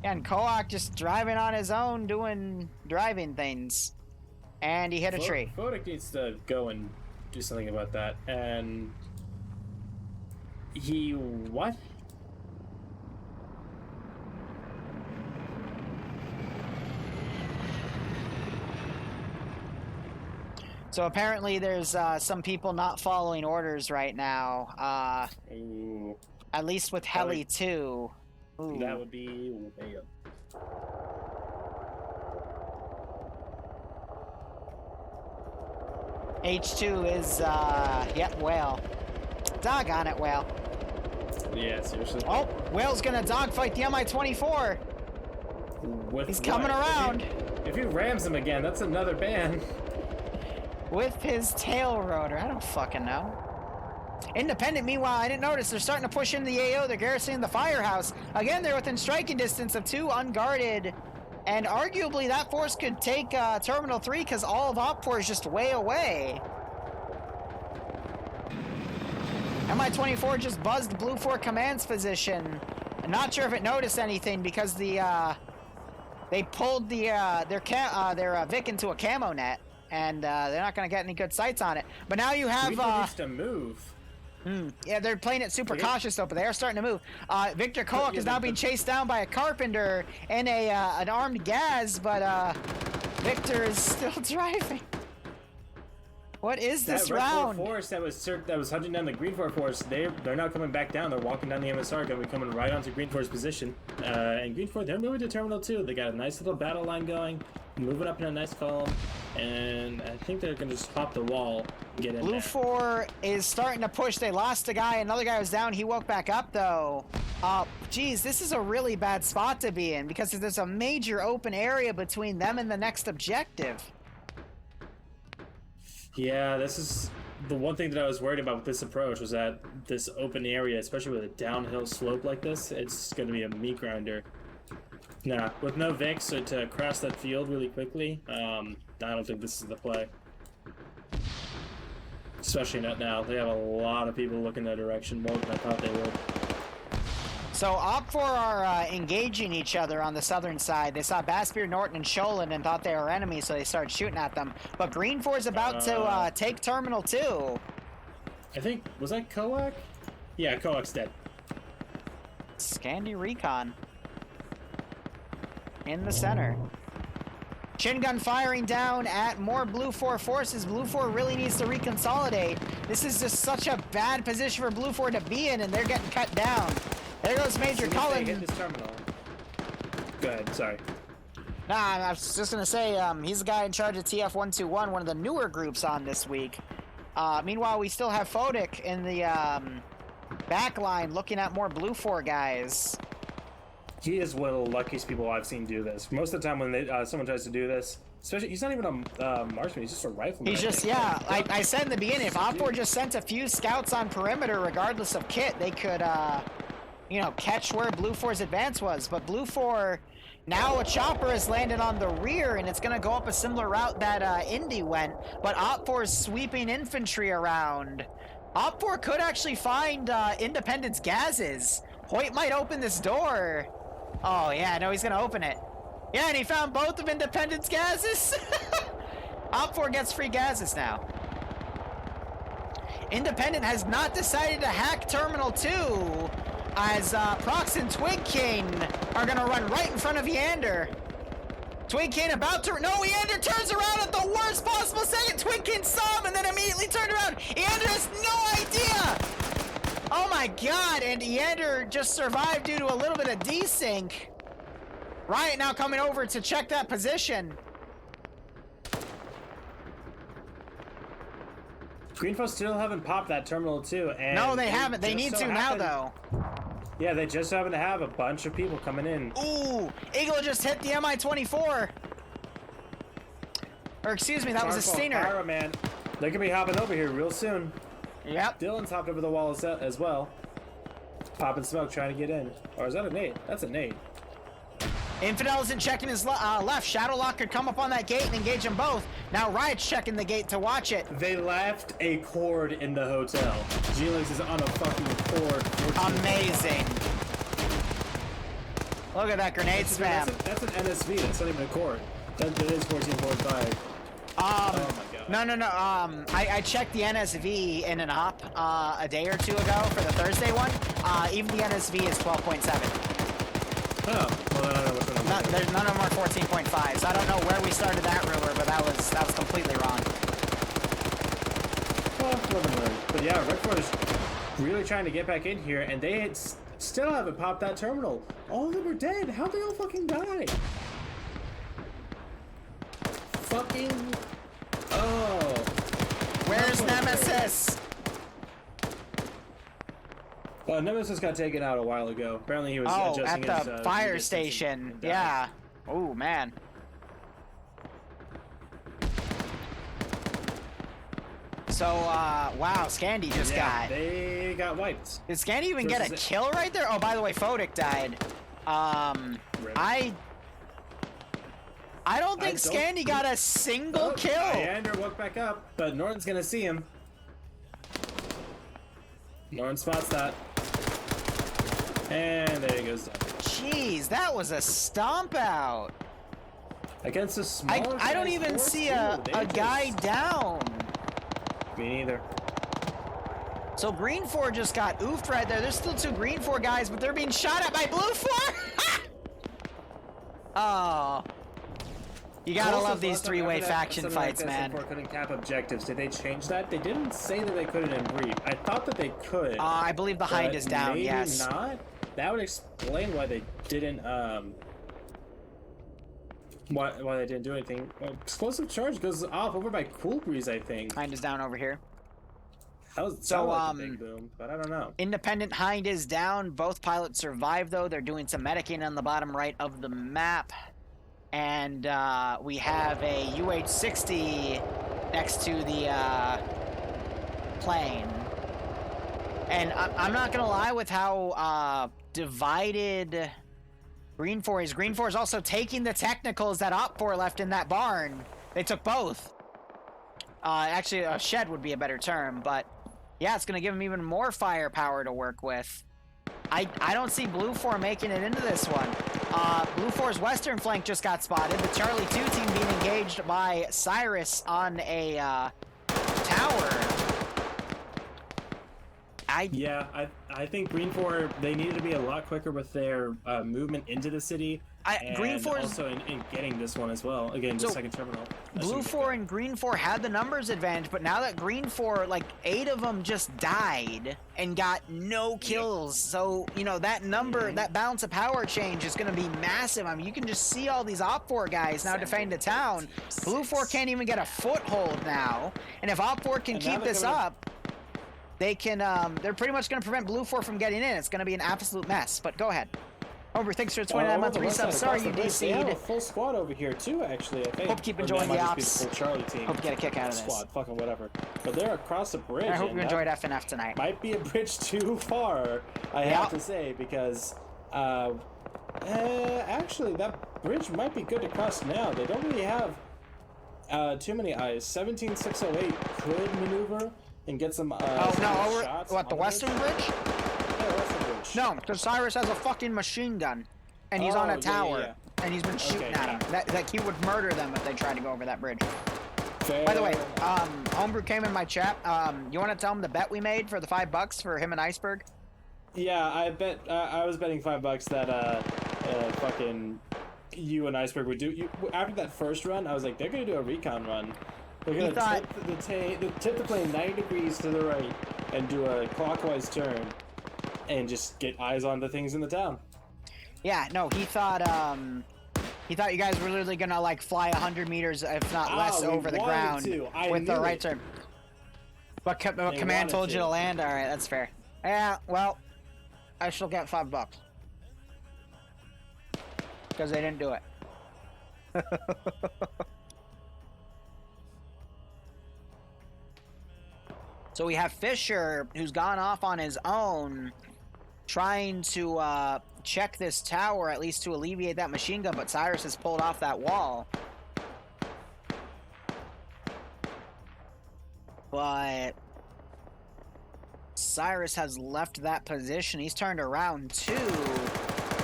and Koak just driving on his own, doing driving things, and he hit a tree. Photonic needs to go and do something about that, and he what? So apparently there's some people not following orders right now. At least with Heli 2. Ooh. That would be... H2 is, yep, Whale. Doggone it, Whale. Yeah, seriously. Oh, Whale's gonna dogfight the MI-24. With He's coming around. If he rams him again, that's another ban. With his tail rotor. I don't fucking know. Independent, meanwhile, I didn't notice. They're starting to push into the AO. They're garrisoning the firehouse. Again, they're within striking distance of 2 unguarded. And arguably, that force could take Terminal 3 because all of OPFOR is just way away. MI-24 just buzzed BLUFOR command's position. I'm not sure if it noticed anything because they pulled their Vic into a camo net, and they're not going to get any good sights on it. But now you have needs to move. Yeah, they're playing it super cautious though, but they are starting to move. Victor Koak is now being chased down by a carpenter and an armed Gaz, but Victor is still driving. What is this round? That force that was hunting down the GREENFOR force, they're not coming back down. They're walking down the MSR, going to be coming right onto GREENFOR's position. And GREENFOR, they're moving to Terminal 2. They got a nice little battle line going, moving up in a nice column, and I think they're going to just hop the wall and get in BLUFOR is starting to push. They lost a guy. Another guy was down. He woke back up, though. Geez, this is a really bad spot to be in because there's a major open area between them and the next objective. Yeah, this is the one thing that I was worried about with this approach was that this open area, especially with a downhill slope like this, it's going to be a meat grinder. Nah, with no Vix to cross that field really quickly, I don't think this is the play. Especially not now. They have a lot of people looking that direction, more than I thought they would. So OPFOR are engaging each other on the southern side. They saw Bassbeard, Norton, and Sholin and thought they were enemies, so they started shooting at them. But GREENFOR is about to take Terminal 2. I think, was that Koak? Yeah, Koak's dead. Scandi Recon. In the center. Chin gun firing down at more BLUFOR forces. BLUFOR really needs to reconsolidate. This is just such a bad position for BLUFOR to be in, and they're getting cut down. There goes Major Cullen. Hit this terminal. Go ahead, sorry. Nah, I was just gonna say, he's the guy in charge of TF-121, one of the newer groups on this week. Meanwhile, we still have Fodic in the back line looking at more BLUFOR guys. He is one of the luckiest people I've seen do this. Most of the time when someone tries to do this, especially, he's not even a marksman, he's just a rifleman. He's just, yeah, I said in the beginning, if OPFOR just sent a few scouts on perimeter, regardless of kit, they could, you know, catch where BLUFOR's advance was. But BLUFOR, now a chopper has landed on the rear, and it's going to go up a similar route that Indy went. But OPFOR is sweeping infantry around. OPFOR could actually find Independence Gazes. Hoyt might open this door. Oh, yeah, no, he's going to open it. Yeah, and he found both of Independence Gazes. OPFOR gets free Gazes now. Independent has not decided to hack Terminal 2. As Prox and Twig King are going to run right in front of Yander. Twig King about to... No, Yander turns around at the worst possible second. Twig King saw him and then immediately turned around. Yander has no idea. Oh my god, and Yander just survived due to a little bit of desync. Riot now coming over to check that position. GREENFOR still haven't popped that Terminal 2, and... No, they haven't. They need to now, though. Yeah, they just happen to have a bunch of people coming in. Ooh, Eagle just hit the MI-24. Or excuse me, that was a Stinger. Pyro, man. They're gonna be hopping over here real soon. Yep. Dylan's hopped over the wall as well. Popping smoke, trying to get in. Or is that a nade? That's a nade. Infidel isn't checking his left. Shadowlock could come up on that gate and engage them both. Now Riot's checking the gate to watch it. They left a cord in the hotel. Gelix is on a fucking cord. Amazing. Look at that grenade spam. That's an NSV. That's not even a cord. That is 14.5. Oh my god. No. I checked the NSV in an op a day or two ago for the Thursday one. Even the NSV is 12.7. Oh, well then I don't know what's going on. There's none of them are 14.5, so I don't know where we started that rumor, but that was completely wrong. Well, but yeah, Redford is really trying to get back in here, and they still haven't popped that terminal. All of them are dead. How'd they all fucking die? Fucking... Oh. Where's Nemesis? Nemesis got taken out a while ago. Apparently he was adjusting at his... the fire station. Yeah. Oh, man. So, wow, Scandy just got... They got wiped. Did Scandy even get a kill right there? Oh, by the way, Fodic died. I don't think Scandy got a single kill. Iander woke back up, but Norton's gonna see him. Norton spots that. And there he goes. Jeez, that was a stomp out. Against a smaller I don't even see a guy down. Me neither. So GREENFOR just got oofed right there. There's still 2 GREENFOR guys, but they're being shot at by BLUFOR. Oh. You gotta love these 3-way faction fights, man. BLUFOR couldn't cap objectives. Did they change that? They didn't say that they couldn't in brief. I thought that they could. I believe the hind is down, maybe yes. Not? That would explain why they didn't, why they didn't do anything. Explosive charge goes off over by Cool Breeze, I think. Hind is down over here. That was so, like a big boom, but I don't know. Independent Hind is down. Both pilots survive, though. They're doing some medicing on the bottom right of the map. And we have a UH-60 next to the plane. And I'm not going to lie with how divided GREENFOR is. GREENFOR is also taking the technicals that OPFOR left in that barn. They took both. Actually, a shed would be a better term, but yeah, it's going to give them even more firepower to work with. I don't see BLUFOR making it into this one. BLUFOR's western flank just got spotted. The Charlie 2 team being engaged by Cyrus on a tower. I think GREENFOR, they needed to be a lot quicker with their movement into the city. GREENFOR also in getting this one as well. Again, the second terminal. BLUFOR and GREENFOR had the numbers advantage, but now that GREENFOR, like 8 of them just died and got no kills. So, you know, that number, that balance of power change is going to be massive. I mean, you can just see all these OPFOR guys now defending the town. BLUFOR can't even get a foothold now. And if OPFOR can keep this up, they can, they're pretty much going to prevent BLUFOR from getting in. It's going to be an absolute mess, but go ahead. Over, thanks for the 29 month resub. Sorry you DC'd. They have a full squad over here too, actually, I think. Hope keep enjoying the ops. Full Charlie team. Hope you get a kick out of this. Squad, fucking whatever. But they're across the bridge. I hope you enjoyed FNF tonight. Might be a bridge too far, I have to say, because actually that bridge might be good to cross now. They don't really have too many eyes. 17608 could maneuver and get some shots. What, the western bridge? Yeah, western bridge. No, because Cyrus has a fucking machine gun, and he's on a tower, and he's been shooting at him. That he would murder them if they tried to go over that bridge. Fair. By the way, Homebrew came in my chat. You want to tell him the bet we made for the $5 for him and Iceberg? Yeah, I bet I was betting $5 that fucking you and Iceberg would do. After that first run, I was like, they're gonna do a recon run. They're gonna tip the plane 90 degrees to the right and do a clockwise turn, and just get eyes on the things in the town. Yeah, no, he thought you guys were literally gonna like fly 100 meters, if not less, over the ground with the right turn. But command told you to land. All right, that's fair. Yeah, well, I shall get $5 because they didn't do it. So we have Fisher, who's gone off on his own, trying to check this tower, at least to alleviate that machine gun, but Cyrus has pulled off that wall. But Cyrus has left that position. He's turned around too.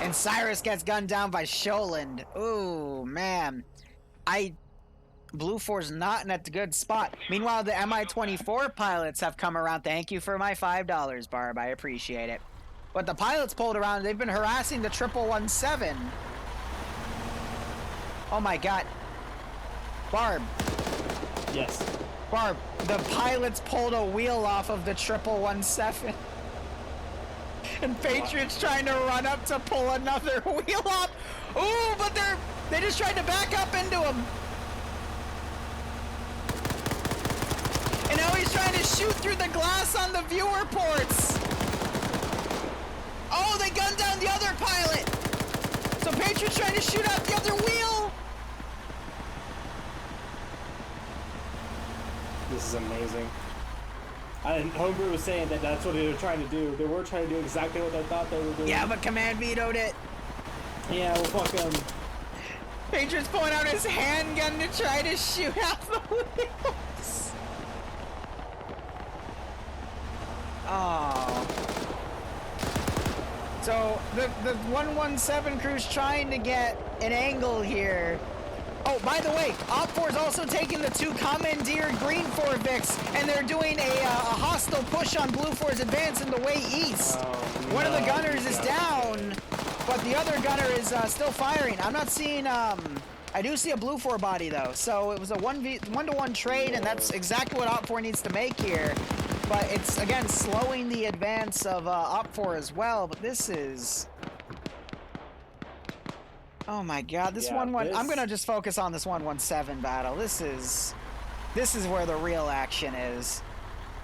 And Cyrus gets gunned down by Sholand. Ooh, man. BLUFOR's not in a good spot. Meanwhile, the Mi-24 pilots have come around. Thank you for my $5, Barb. I appreciate it. But the pilots pulled around. They've been harassing the 1117. Oh my god. Barb. Yes. Barb, the pilots pulled a wheel off of the 1117. And Patriot's trying to run up to pull another wheel off. Ooh, but they just tried to back up into him. And now he's trying to shoot through the glass on the viewer ports. Oh, they gunned down the other pilot. So Patriot's trying to shoot out the other wheel. This is amazing. And Homebrew was saying that that's what they were trying to do. They were trying to do exactly what I thought they were doing. Yeah, but Command vetoed it. Yeah, well, fuck him. Patriots pulling out his handgun to try to shoot out the wheels. Oh. So the 117 crew's trying to get an angle here. Oh, by the way, OPFOR is also taking the 2 commandeered GREENFOR Vics, and they're doing a hostile push on BLUFOR's advance in the way east. One of the gunners is down, but the other gunner is still firing. I'm not seeing, I do see a BLUFOR body though, so it was a 1-to-1 trade, and that's exactly what OPFOR needs to make here. But it's, again, slowing the advance of OPFOR as well, but this is... Oh my god, this 1-1... I'm gonna just focus on this 117 battle. This is where the real action is.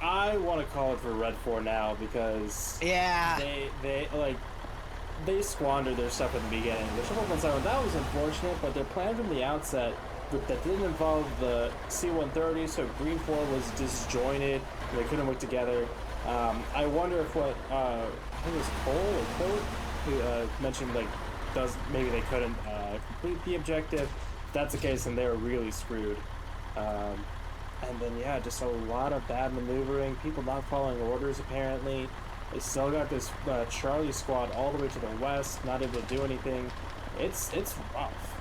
I want to call it for Red 4 now because... Yeah. They squandered their stuff at the beginning. The 117, that was unfortunate, but their plan from the outset that didn't involve the C-130, so GREENFOR was disjointed. They couldn't work together. I wonder if what I think it was Cole or Colt who mentioned maybe they couldn't complete the objective. If that's the case, then they were really screwed. And then yeah, just a lot of bad maneuvering. People not following orders apparently. They still got this Charlie squad all the way to the west, not able to do anything. It's rough.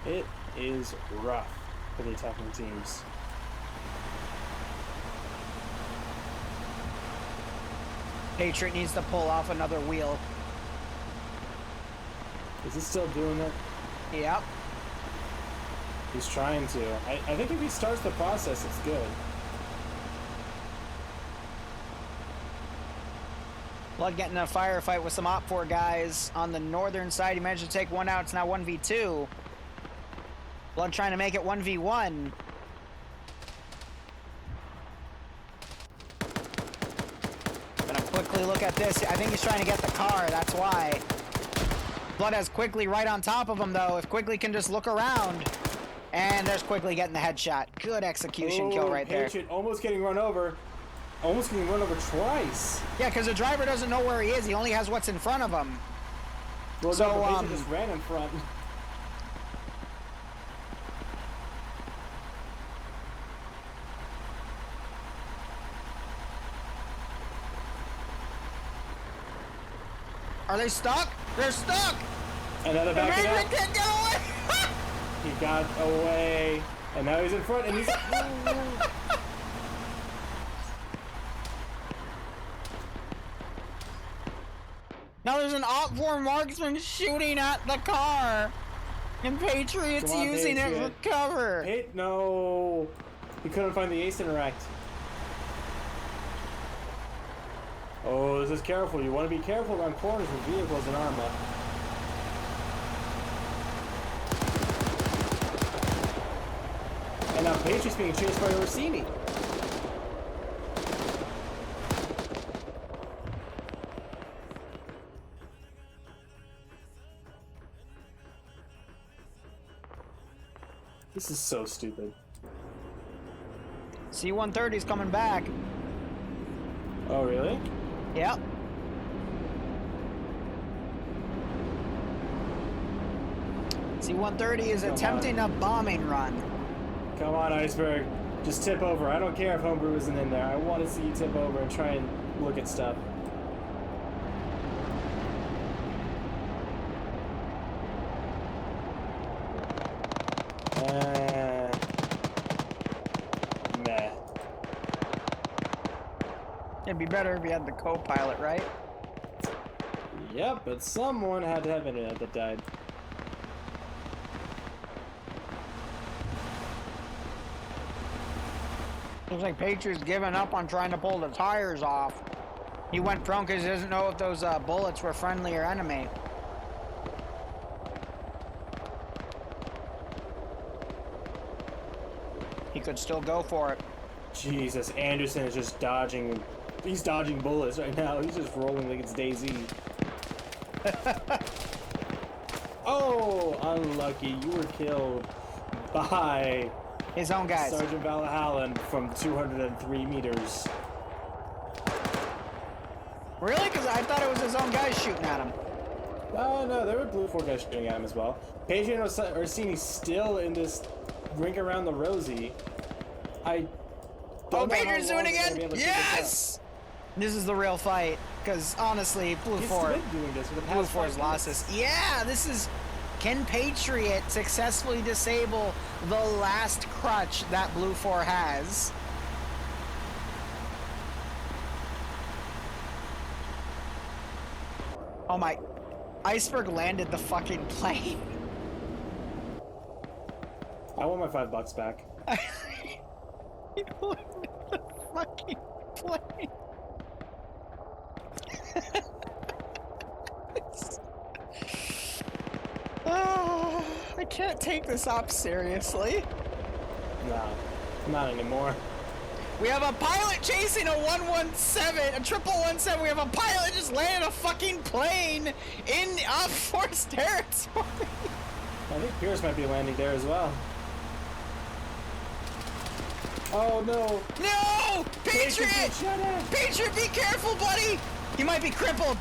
It is rough for the attacking teams. Patriot needs to pull off another wheel. Is he still doing it? Yep. He's trying to. I think if he starts the process, it's good. Blood getting a firefight with some OPFOR guys on the northern side. He managed to take one out. It's now 1v2. Blood trying to make it 1v1. Gonna quickly look at this. I think he's trying to get the car. That's why. Blood has Quickly right on top of him, though. If Quickly can just look around. And there's Quickly getting the headshot. Good execution kill right there. Patriot almost getting run over. Almost getting run over twice. Yeah, because the driver doesn't know where he is. He only has what's in front of him. Well, so, no, Patriot just ran in front. Are they stuck? They're stuck! Another back it up. Can't get away! He got away. And now he's in front and he's... Now there's an OPFOR marksman shooting at the car. And Patriot's using it for cover. No. He couldn't find the ace interact. Oh, this is careful. You want to be careful around corners with vehicles in Arma. And now Patriot's being chased by Orsini. This is so stupid. C-130's coming back. Oh, really? Yep. C-130 is attempting a bombing run. Come on, Iceberg. Just tip over. I don't care if Homebrew isn't in there. I want to see you tip over and try and look at stuff. Meh. It'd be better if you had the co-pilot, right? Yep, but someone had to have internet that died. Looks like Patriot's given up on trying to pull the tires off. He went prone because he doesn't know if those bullets were friendly or enemy. He could still go for it. Jesus, Anderson is just dodging. He's dodging bullets right now. He's just rolling like it's DayZ. Oh, unlucky. You were killed by His own guys. Sergeant Valhallen from 203 meters. Really? Because I thought it was his own guys shooting at him. Oh, no, there were BLUFOR guys shooting at him as well. Paige and Orsini still in this ring around the rosy. Oh, Patriots doing it again? Yes! This is the real fight. Because honestly, BLUFOR's lost this. Yeah, this is... Can Patriot successfully disable the last crutch that BLUFOR has? Oh my... Iceberg landed the fucking plane. I want my $5 back. He landed the fucking plane. Oh, I can't take this up seriously. No, not anymore. We have a pilot chasing a 117, a 117. We have a pilot just landed a fucking plane in OPFOR's territory. I think Pierce might be landing there as well. Oh no! No! Patriot! Patriot, be careful, buddy! He might be crippled.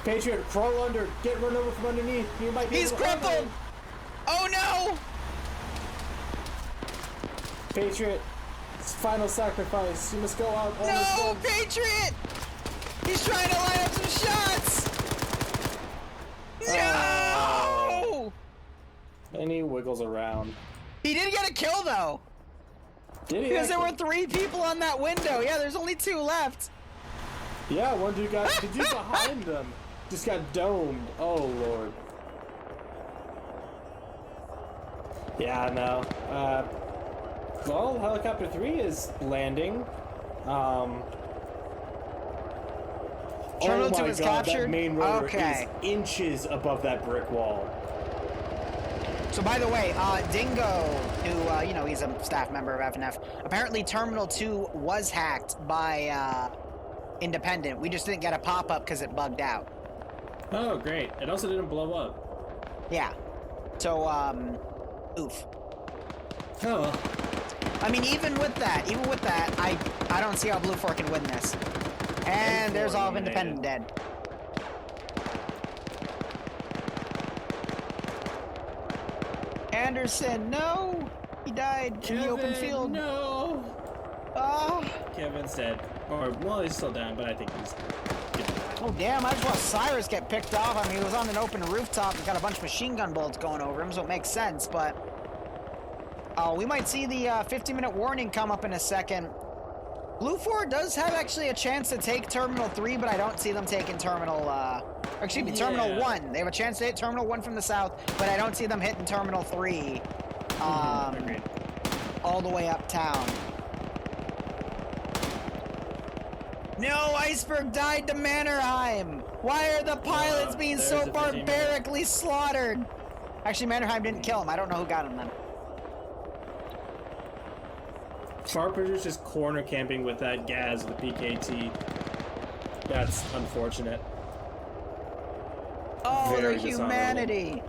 Patriot, crawl under. Get run over from underneath. You might be. He's crippled. Oh no! Patriot, it's final sacrifice. You must go out. No, Patriot! He's trying to line up some shots. No! And he wiggles around. He did get a kill though. Did he? Because there were 3 people on that window. Yeah, there's only 2 left. Yeah, one dude got. The dude behind them just got domed. Oh lord. Yeah, no. Well, helicopter 3 is landing. Terminal 2 my is God, captured. That main rotor Okay. is inches above that brick wall. So by the way, Dingo, who, you know, he's a staff member of FNF, apparently Terminal 2 was hacked by Independent. We just didn't get a pop-up because it bugged out. Oh, great. It also didn't blow up. Yeah. So, oof. Oh, well. I mean, even with that, I don't see how BLUFOR can win this. And there's all of Independent dead. Anderson, no! He died in the open field. No! Oh. Kevin's dead. Or, well, he's still down, but I think he's... Oh, damn, I just watched Cyrus get picked off. I mean, he was on an open rooftop and got a bunch of machine gun bullets going over him, so it makes sense, but... Oh, we might see the 50-minute warning come up in a second. BLUFOR does have actually a chance to take Terminal 3, but I don't see them taking Terminal, Terminal 1. They have a chance to hit Terminal 1 from the south, but I don't see them hitting Terminal 3, all the way uptown. No, Iceberg died to Mannerheim. Why are the pilots being so barbarically slaughtered? Actually, Mannerheim didn't kill him. I don't know who got him then. Sharpers just corner camping with that Gaz, the PKT. That's unfortunate. Oh, Very the humanity!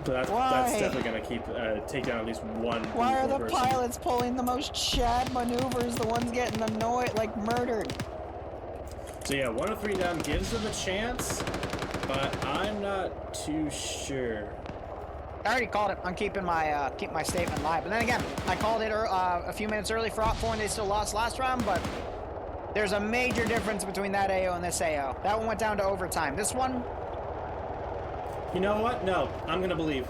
But that's definitely gonna keep take down at least one. Why are the person. pilots pulling the most Chad maneuvers? The ones getting annoyed, like murdered. So yeah, 103 down gives them a chance, but I'm not too sure. I already called it. I'm keeping my keep my statement live. But then again, I called it a few minutes early for OPFOR and they still lost last round, but there's a major difference between that AO and this AO. That one went down to overtime. This one... You know what? No, I'm gonna believe.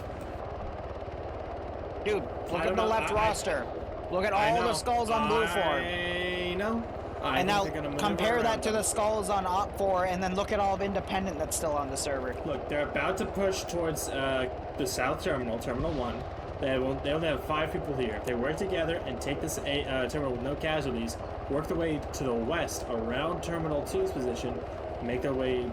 Dude, look at the left roster. Look at all the skulls on BLUFOR. I know. And now compare that to the skulls on OPFOR and then look at all of Independent that's still on the server. Look, they're about to push towards the south terminal, Terminal 1. They only have 5 people here. If they work together and take this terminal with no casualties, work their way to the west around Terminal 2's position, make their way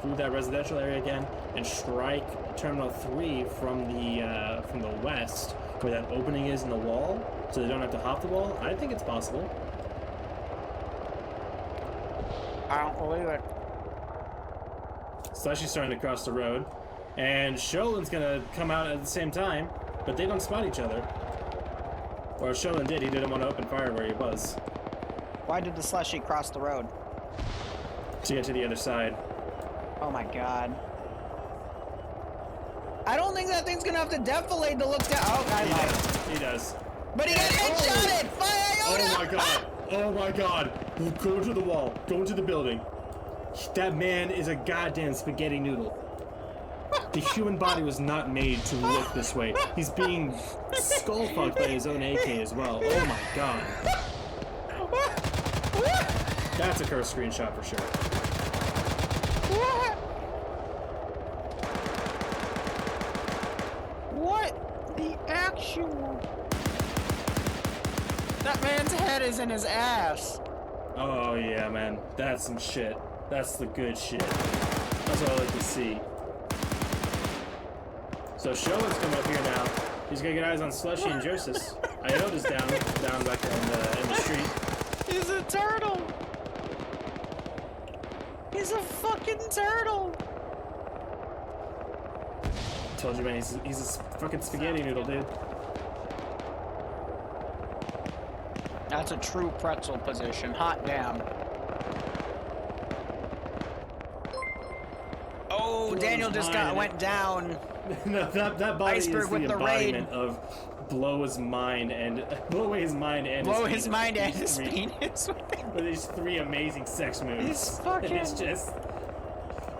through that residential area again, and strike Terminal 3 from the west, where that opening is in the wall, so they don't have to hop the wall, I think it's possible. I don't believe it. Especially starting to cross the road. And Sholin's gonna come out at the same time, but they don't spot each other. Or Showman did. He didn't want to open fire where he was. Why did the slushy cross the road? To get to the other side. Oh my god. I don't think that thing's gonna have to defilade to look down. Oh, I lied. He does. But he got headshotted! Oh my god! Oh my god! Go to the wall. Go into the building. That man is a goddamn spaghetti noodle. The human body was not made to look this way. He's being skull-fucked by his own AK as well. Oh my god. That's a cursed screenshot for sure. What the actual... That man's head is in his ass. Oh yeah, man. That's some shit. That's the good shit. That's what I like to see. So Showa's coming up here now. He's gonna get eyes on Slushy and Josis. Iota's down back in the street. He's a turtle. He's a fucking turtle. Told you, man. He's a fucking spaghetti noodle, dude. That's a true pretzel position. Hot damn. Oh, Daniel just went down. No, that body Iceberg is with the the embodiment of blow his mind and blow away his mind and his penis. With these 3 amazing sex moves. He's fucking... And it's just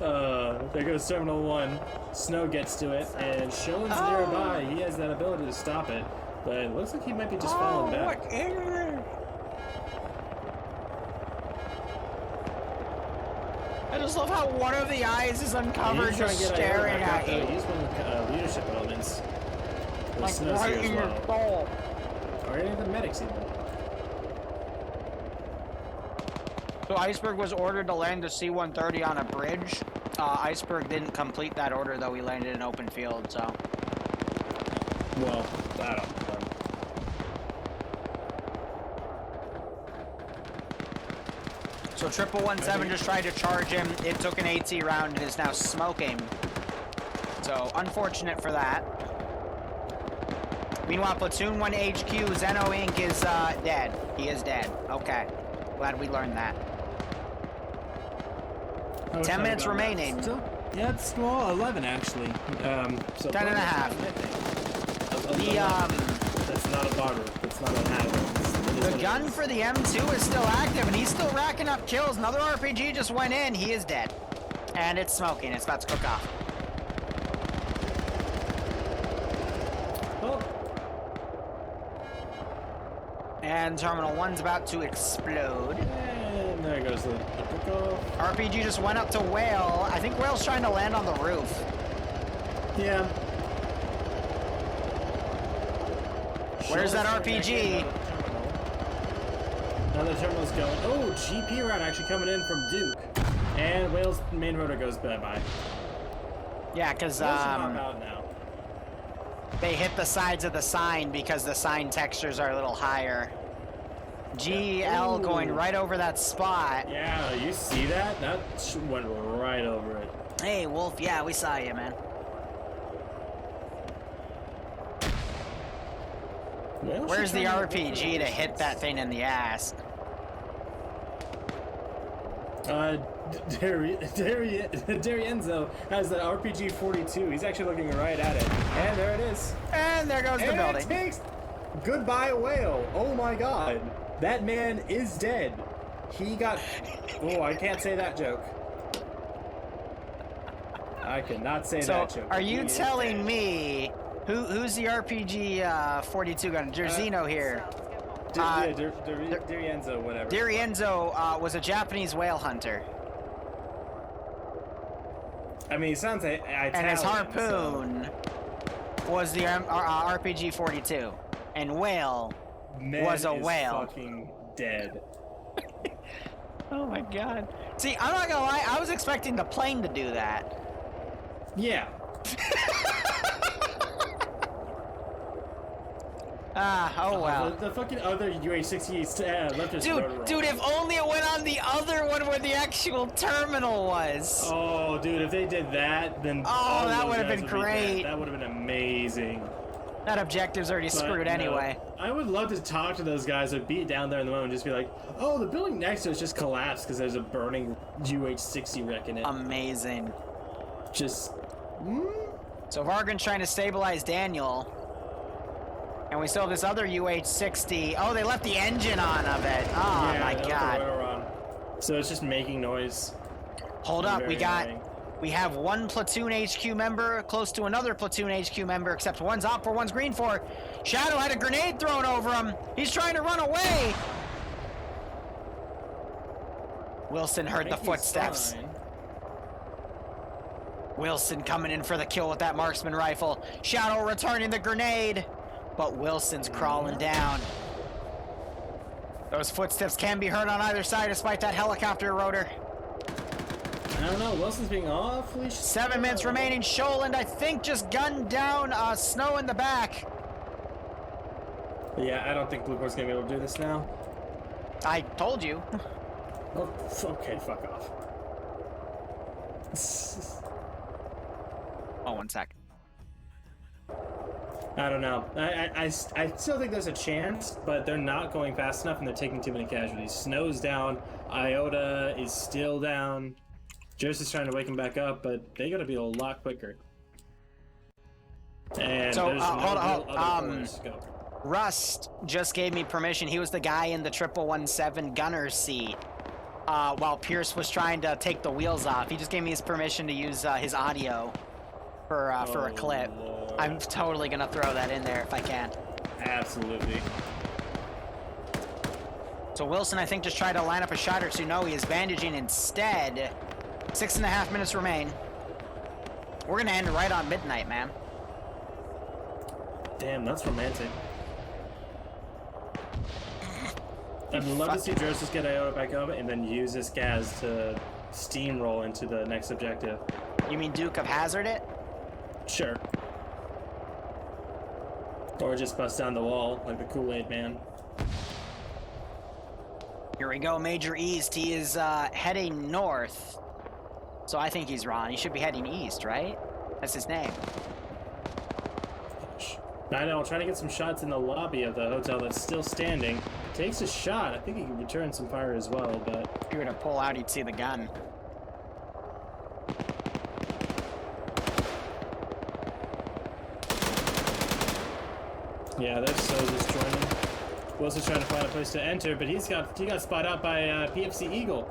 there goes Terminal 1. Snow gets to it, and Showan's nearby. He has that ability to stop it, but it looks like he might be just falling back. What is it? I just love how one of the eyes is uncovered, just staring at you. He's one of the leadership elements. Like right in your soul. Or any of the medics even. So Iceberg was ordered to land a C-130 on a bridge. Iceberg didn't complete that order, though. He landed in open field, so... Well, I don't know. So 117 just tried to charge him. It took an AT round and is now smoking. So unfortunate for that. Meanwhile, Platoon 1 HQ, Zeno Inc. is dead. He is dead. Okay. Glad we learned that. 10 minutes remaining. Yeah, it's well, 11 actually. So 10 and a half. That's not a bugger. That's not a habit. The gun for the M2 is still active, and he's still racking up kills. Another RPG just went in. He is dead. And it's smoking. It's about to cook off. Oh. And Terminal 1's about to explode. And there goes the cook-off. RPG just went up to Whale. I think Whale's trying to land on the roof. Yeah. Where's that RPG? Another terminal's going. Oh, GP round actually coming in from Duke. And Wales main rotor goes bye-bye. Yeah, because they hit the sides of the sign because the sign textures are a little higher. GL going right over that spot. Yeah, you see that? That went right over it. Hey, Wolf, yeah, we saw you, man. Well, where's the RPG to hit that thing in the ass? Darienzo has the RPG 42. He's actually looking right at it. And there it is. And there goes the building. It takes goodbye Whale. Oh my god. That man is dead. He got... Oh, I can't say that joke. I cannot say that joke. Are you telling me... Who's the RPG 42 gun? Jerzino here. Darienzo, whatever. Darienzo was a Japanese whale hunter. I mean, it sounds like Italian, and his harpoon was the RPG 42. And whale was a whale. Fucking dead. Oh my god. See, I'm not gonna lie, I was expecting the plane to do that. Yeah. Oh well. The fucking other UH-60 left his rotor dude, if only it went on the other one where the actual terminal was. Oh, dude, if they did that, then that would have been great. That would have been amazing. That objective's already screwed anyway. I would love to talk to those guys, but be down there in the moment and just be like, oh, the building next to us just collapsed because there's a burning UH-60 wreck in it. Amazing. Just... So Vargan's trying to stabilize Daniel. And we still have this other UH-60. Oh, they left the engine on of it. Oh, yeah, my God. So it's just making noise. Hold up, we have one platoon HQ member close to another platoon HQ member, except one's OPFOR, one's GREENFOR. Shadow had a grenade thrown over him. He's trying to run away. Wilson heard the footsteps. Wilson coming in for the kill with that marksman rifle. Shadow returning the grenade, but Wilson's crawling down. Those footsteps can be heard on either side despite that helicopter rotor. I don't know, Wilson's being awfully 7 minutes remaining. Sholand, I think, just gunned down Snow in the back. Yeah, I don't think BLUFOR's gonna be able to do this now. I told you. Oh, okay, fuck off. Oh, 1 sec. I don't know. I still think there's a chance, but they're not going fast enough and they're taking too many casualties. Snow's down. Iota is still down. Jersey's trying to wake him back up, but they gotta be a lot quicker. And so, there's hold on. Rust just gave me permission. He was the guy in the 1117 gunner seat while Pierce was trying to take the wheels off. He just gave me his permission to use his audio for a clip. Lord. I'm totally gonna throw that in there if I can. Absolutely. So Wilson, I think, just tried to line up a shot or two. No, he is bandaging instead. 6.5 minutes remain. We're gonna end right on midnight, man. Damn, that's romantic. I'd love to see Joseph get Iota back up and then use this gas to steamroll into the next objective. You mean Duke of Hazzard it? Sure. Or just bust down the wall like the Kool-Aid man. Here we go, Major East. He is heading north. So I think he's wrong. He should be heading east, right? That's his name. I know, trying to get some shots in the lobby of the hotel that's still standing. Takes a shot. I think he can return some fire as well, but... If you were to pull out, you'd see the gun. Yeah, there's Soza's joining. Wilson's trying to find a place to enter, but he got spotted out by PFC Eagle.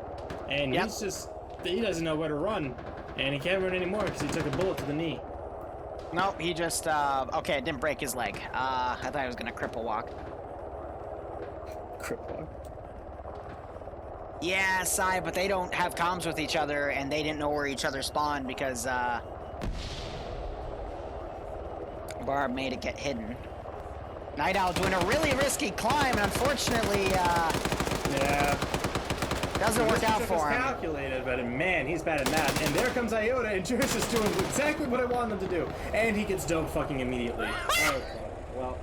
And he's just... He doesn't know where to run. And he can't run anymore because he took a bullet to the knee. Nope, he just, okay, it didn't break his leg. I thought he was gonna cripple walk. Cripple walk? Yeah, Sai, but they don't have comms with each other, and they didn't know where each other spawned because, Barb made it get hidden. Night Owl doing a really risky climb, and unfortunately, yeah. Doesn't work out for him. Calculated, but man, he's bad at that. And there comes Iota, and Juris is doing exactly what I wanted him to do. And he gets dope fucking immediately. Okay, well,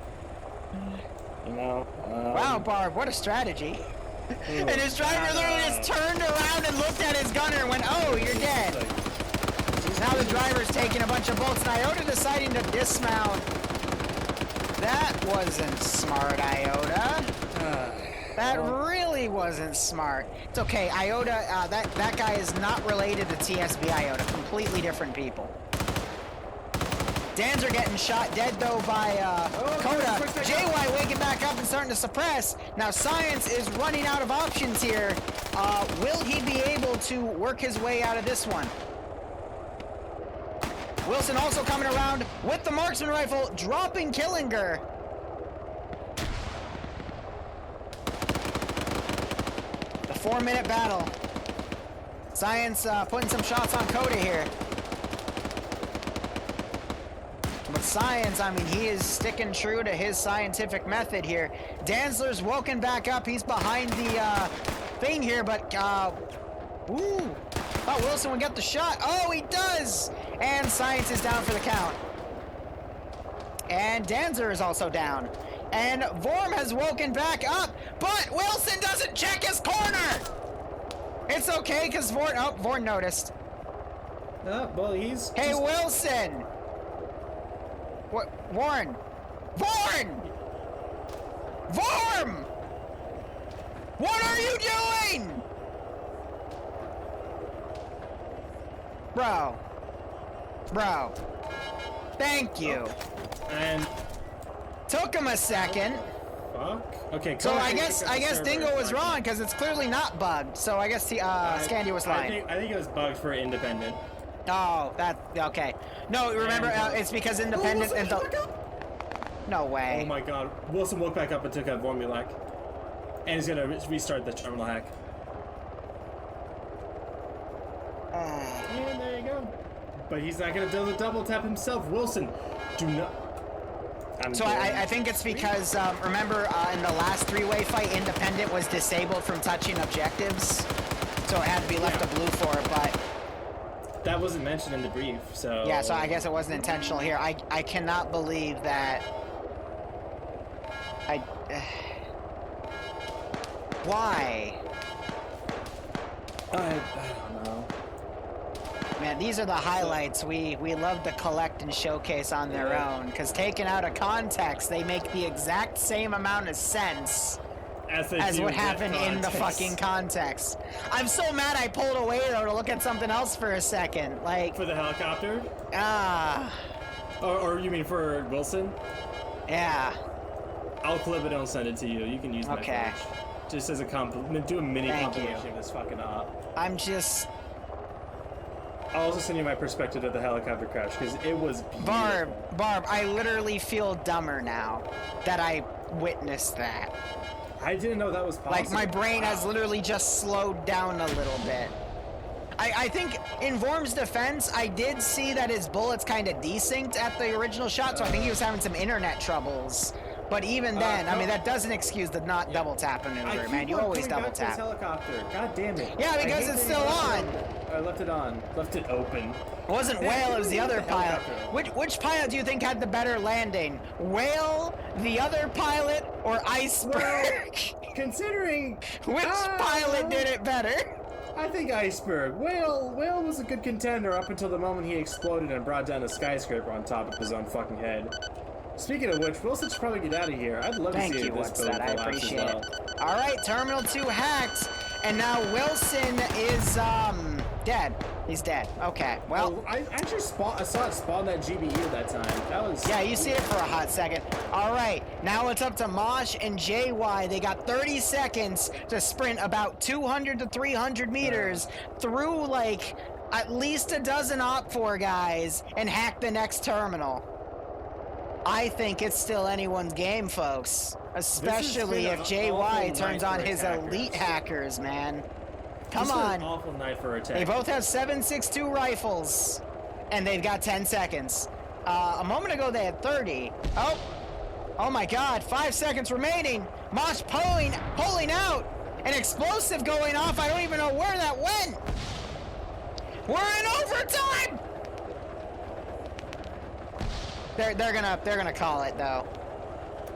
you know. Wow, Barb, what a strategy. And his driver literally just turned around and looked at his gunner and went, oh, you're dead. Now the driver's taking a bunch of bolts, and Iota deciding to dismount. That wasn't smart, Iota. That really wasn't smart. It's okay, Iota, that guy is not related to TSB Iota. Completely different people. Danzer getting shot dead, though, by Coda. JY waking back up and starting to suppress. Now, Science is running out of options here. Will he be able to work his way out of this one? Wilson also coming around with the marksman rifle, dropping Killinger. The 4-minute battle. Science putting some shots on Coda here. But Science, I mean, he is sticking true to his scientific method here. Danzler's woken back up. He's behind the thing here, but ooh. Thought Wilson would get the shot. Oh, he does! And Science is down for the count. And Danzer is also down. And Vorm has woken back up, but Wilson doesn't check his corner! It's okay, because Vorm noticed. Well, he's... Hey, Wilson! What? Warren, Vorn! Vorm! What are you doing? Bro. Thank you. And took him a second. Fuck. Okay. So I guess Dingo was wrong because it's clearly not bugged. So I guess Scandia was lying. I think it was bugged for Independent. Oh, that okay. No, remember it's because Independent and the. No way. Oh my God! Wilson woke back up and took out Vormulac, and he's gonna restart the terminal hack. And there you go. But he's not gonna do the double tap himself. Wilson, do not. I think it's because, remember, in the last three-way fight, Independent was disabled from touching objectives, so it had to be left to BLUFOR, but... That wasn't mentioned in the brief, so... Yeah, so I guess it wasn't intentional here. I cannot believe that... Why? I don't know. Man, these are the highlights we love to collect and showcase on their own, because taken out of context, they make the exact same amount of sense as what happened in the fucking context. I'm so mad I pulled away, though, to look at something else for a second. Like... For the helicopter? Ah. Or you mean for Wilson? Yeah. I'll clip it and I'll send it to you. You can use my footage. Just as a compliment. Do a mini compilation of this fucking op. I'm just... I'll also send you my perspective of the helicopter crash, because it was beautiful. Barb, I literally feel dumber now that I witnessed that. I didn't know that was possible. Like, my brain has literally just slowed down a little bit. I think, in Vorm's defense, I did see that his bullets kind of desynced at the original shot, so I think he was having some internet troubles. But even then, I mean, that doesn't excuse the not double tap maneuver, man. You always double tap. Helicopter. God damn it. Yeah, because it's still on. I left it on. Left it open. It wasn't Whale, it was the other pilot. Which pilot do you think had the better landing? Whale, the other pilot, or Iceberg? Well, considering... Which pilot did it better? I think Iceberg. Whale was a good contender up until the moment he exploded and brought down a skyscraper on top of his own fucking head. Speaking of which, Wilson should probably get out of here. I'd love to see this build I appreciate it. All right, Terminal 2 hacked, and now Wilson is dead. He's dead. Okay, well. Oh, I actually saw it spawn that GBU that time. That was. Yeah, you see it for a hot second. All right, now it's up to Mosh and JY. They got 30 seconds to sprint about 200 to 300 meters through like at least a dozen OPFOR guys and hack the next terminal. I think it's still anyone's game, folks. Especially if JY turns on his elite hackers, man. Come on. An awful night for Attack. They both have 7.62 rifles, and they've got 10 seconds. A moment ago, they had 30. Oh my God, 5 seconds remaining. Mosh pulling out. An explosive going off. I don't even know where that went. We're in overtime. They're gonna call it though.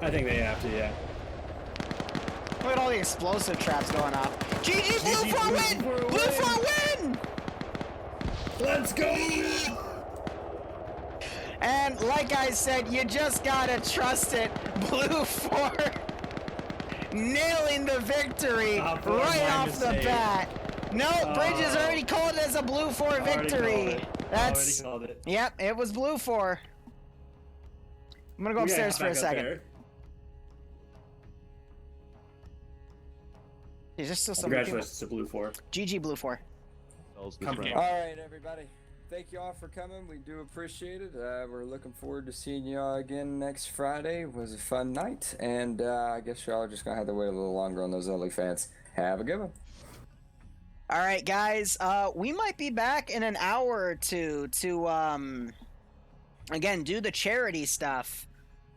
I think they have to, yeah. Look at all the explosive traps going off. GG BLUFOR win! BLUFOR win! Let's go! And like I said, you just gotta trust it. BLUFOR nailing the victory right off the bat. No, Bridges already called it as a BLUFOR victory. That's already called it. Yep, it was BLUFOR. I'm gonna go upstairs for a second. Is there still some Congratulations to BLUFOR. GG BLUFOR. All right, everybody. Thank you all for coming. We do appreciate it. We're looking forward to seeing y'all again next Friday. It was a fun night, and I guess y'all are just gonna have to wait a little longer on those OnlyFans. Have a good one. All right, guys. We might be back in an hour or two to again do the charity stuff.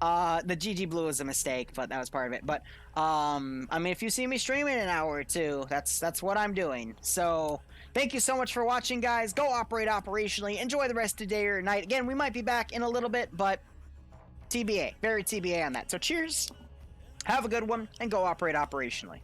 The GG Blue was a mistake, but that was part of it. But I mean, if you see me streaming in an hour or two, that's what I'm doing. So thank you so much for watching, guys. Go operate operationally. Enjoy the rest of the day or night. Again, we might be back in a little bit, but TBA, very TBA on that. So cheers. Have a good one, and go operate operationally.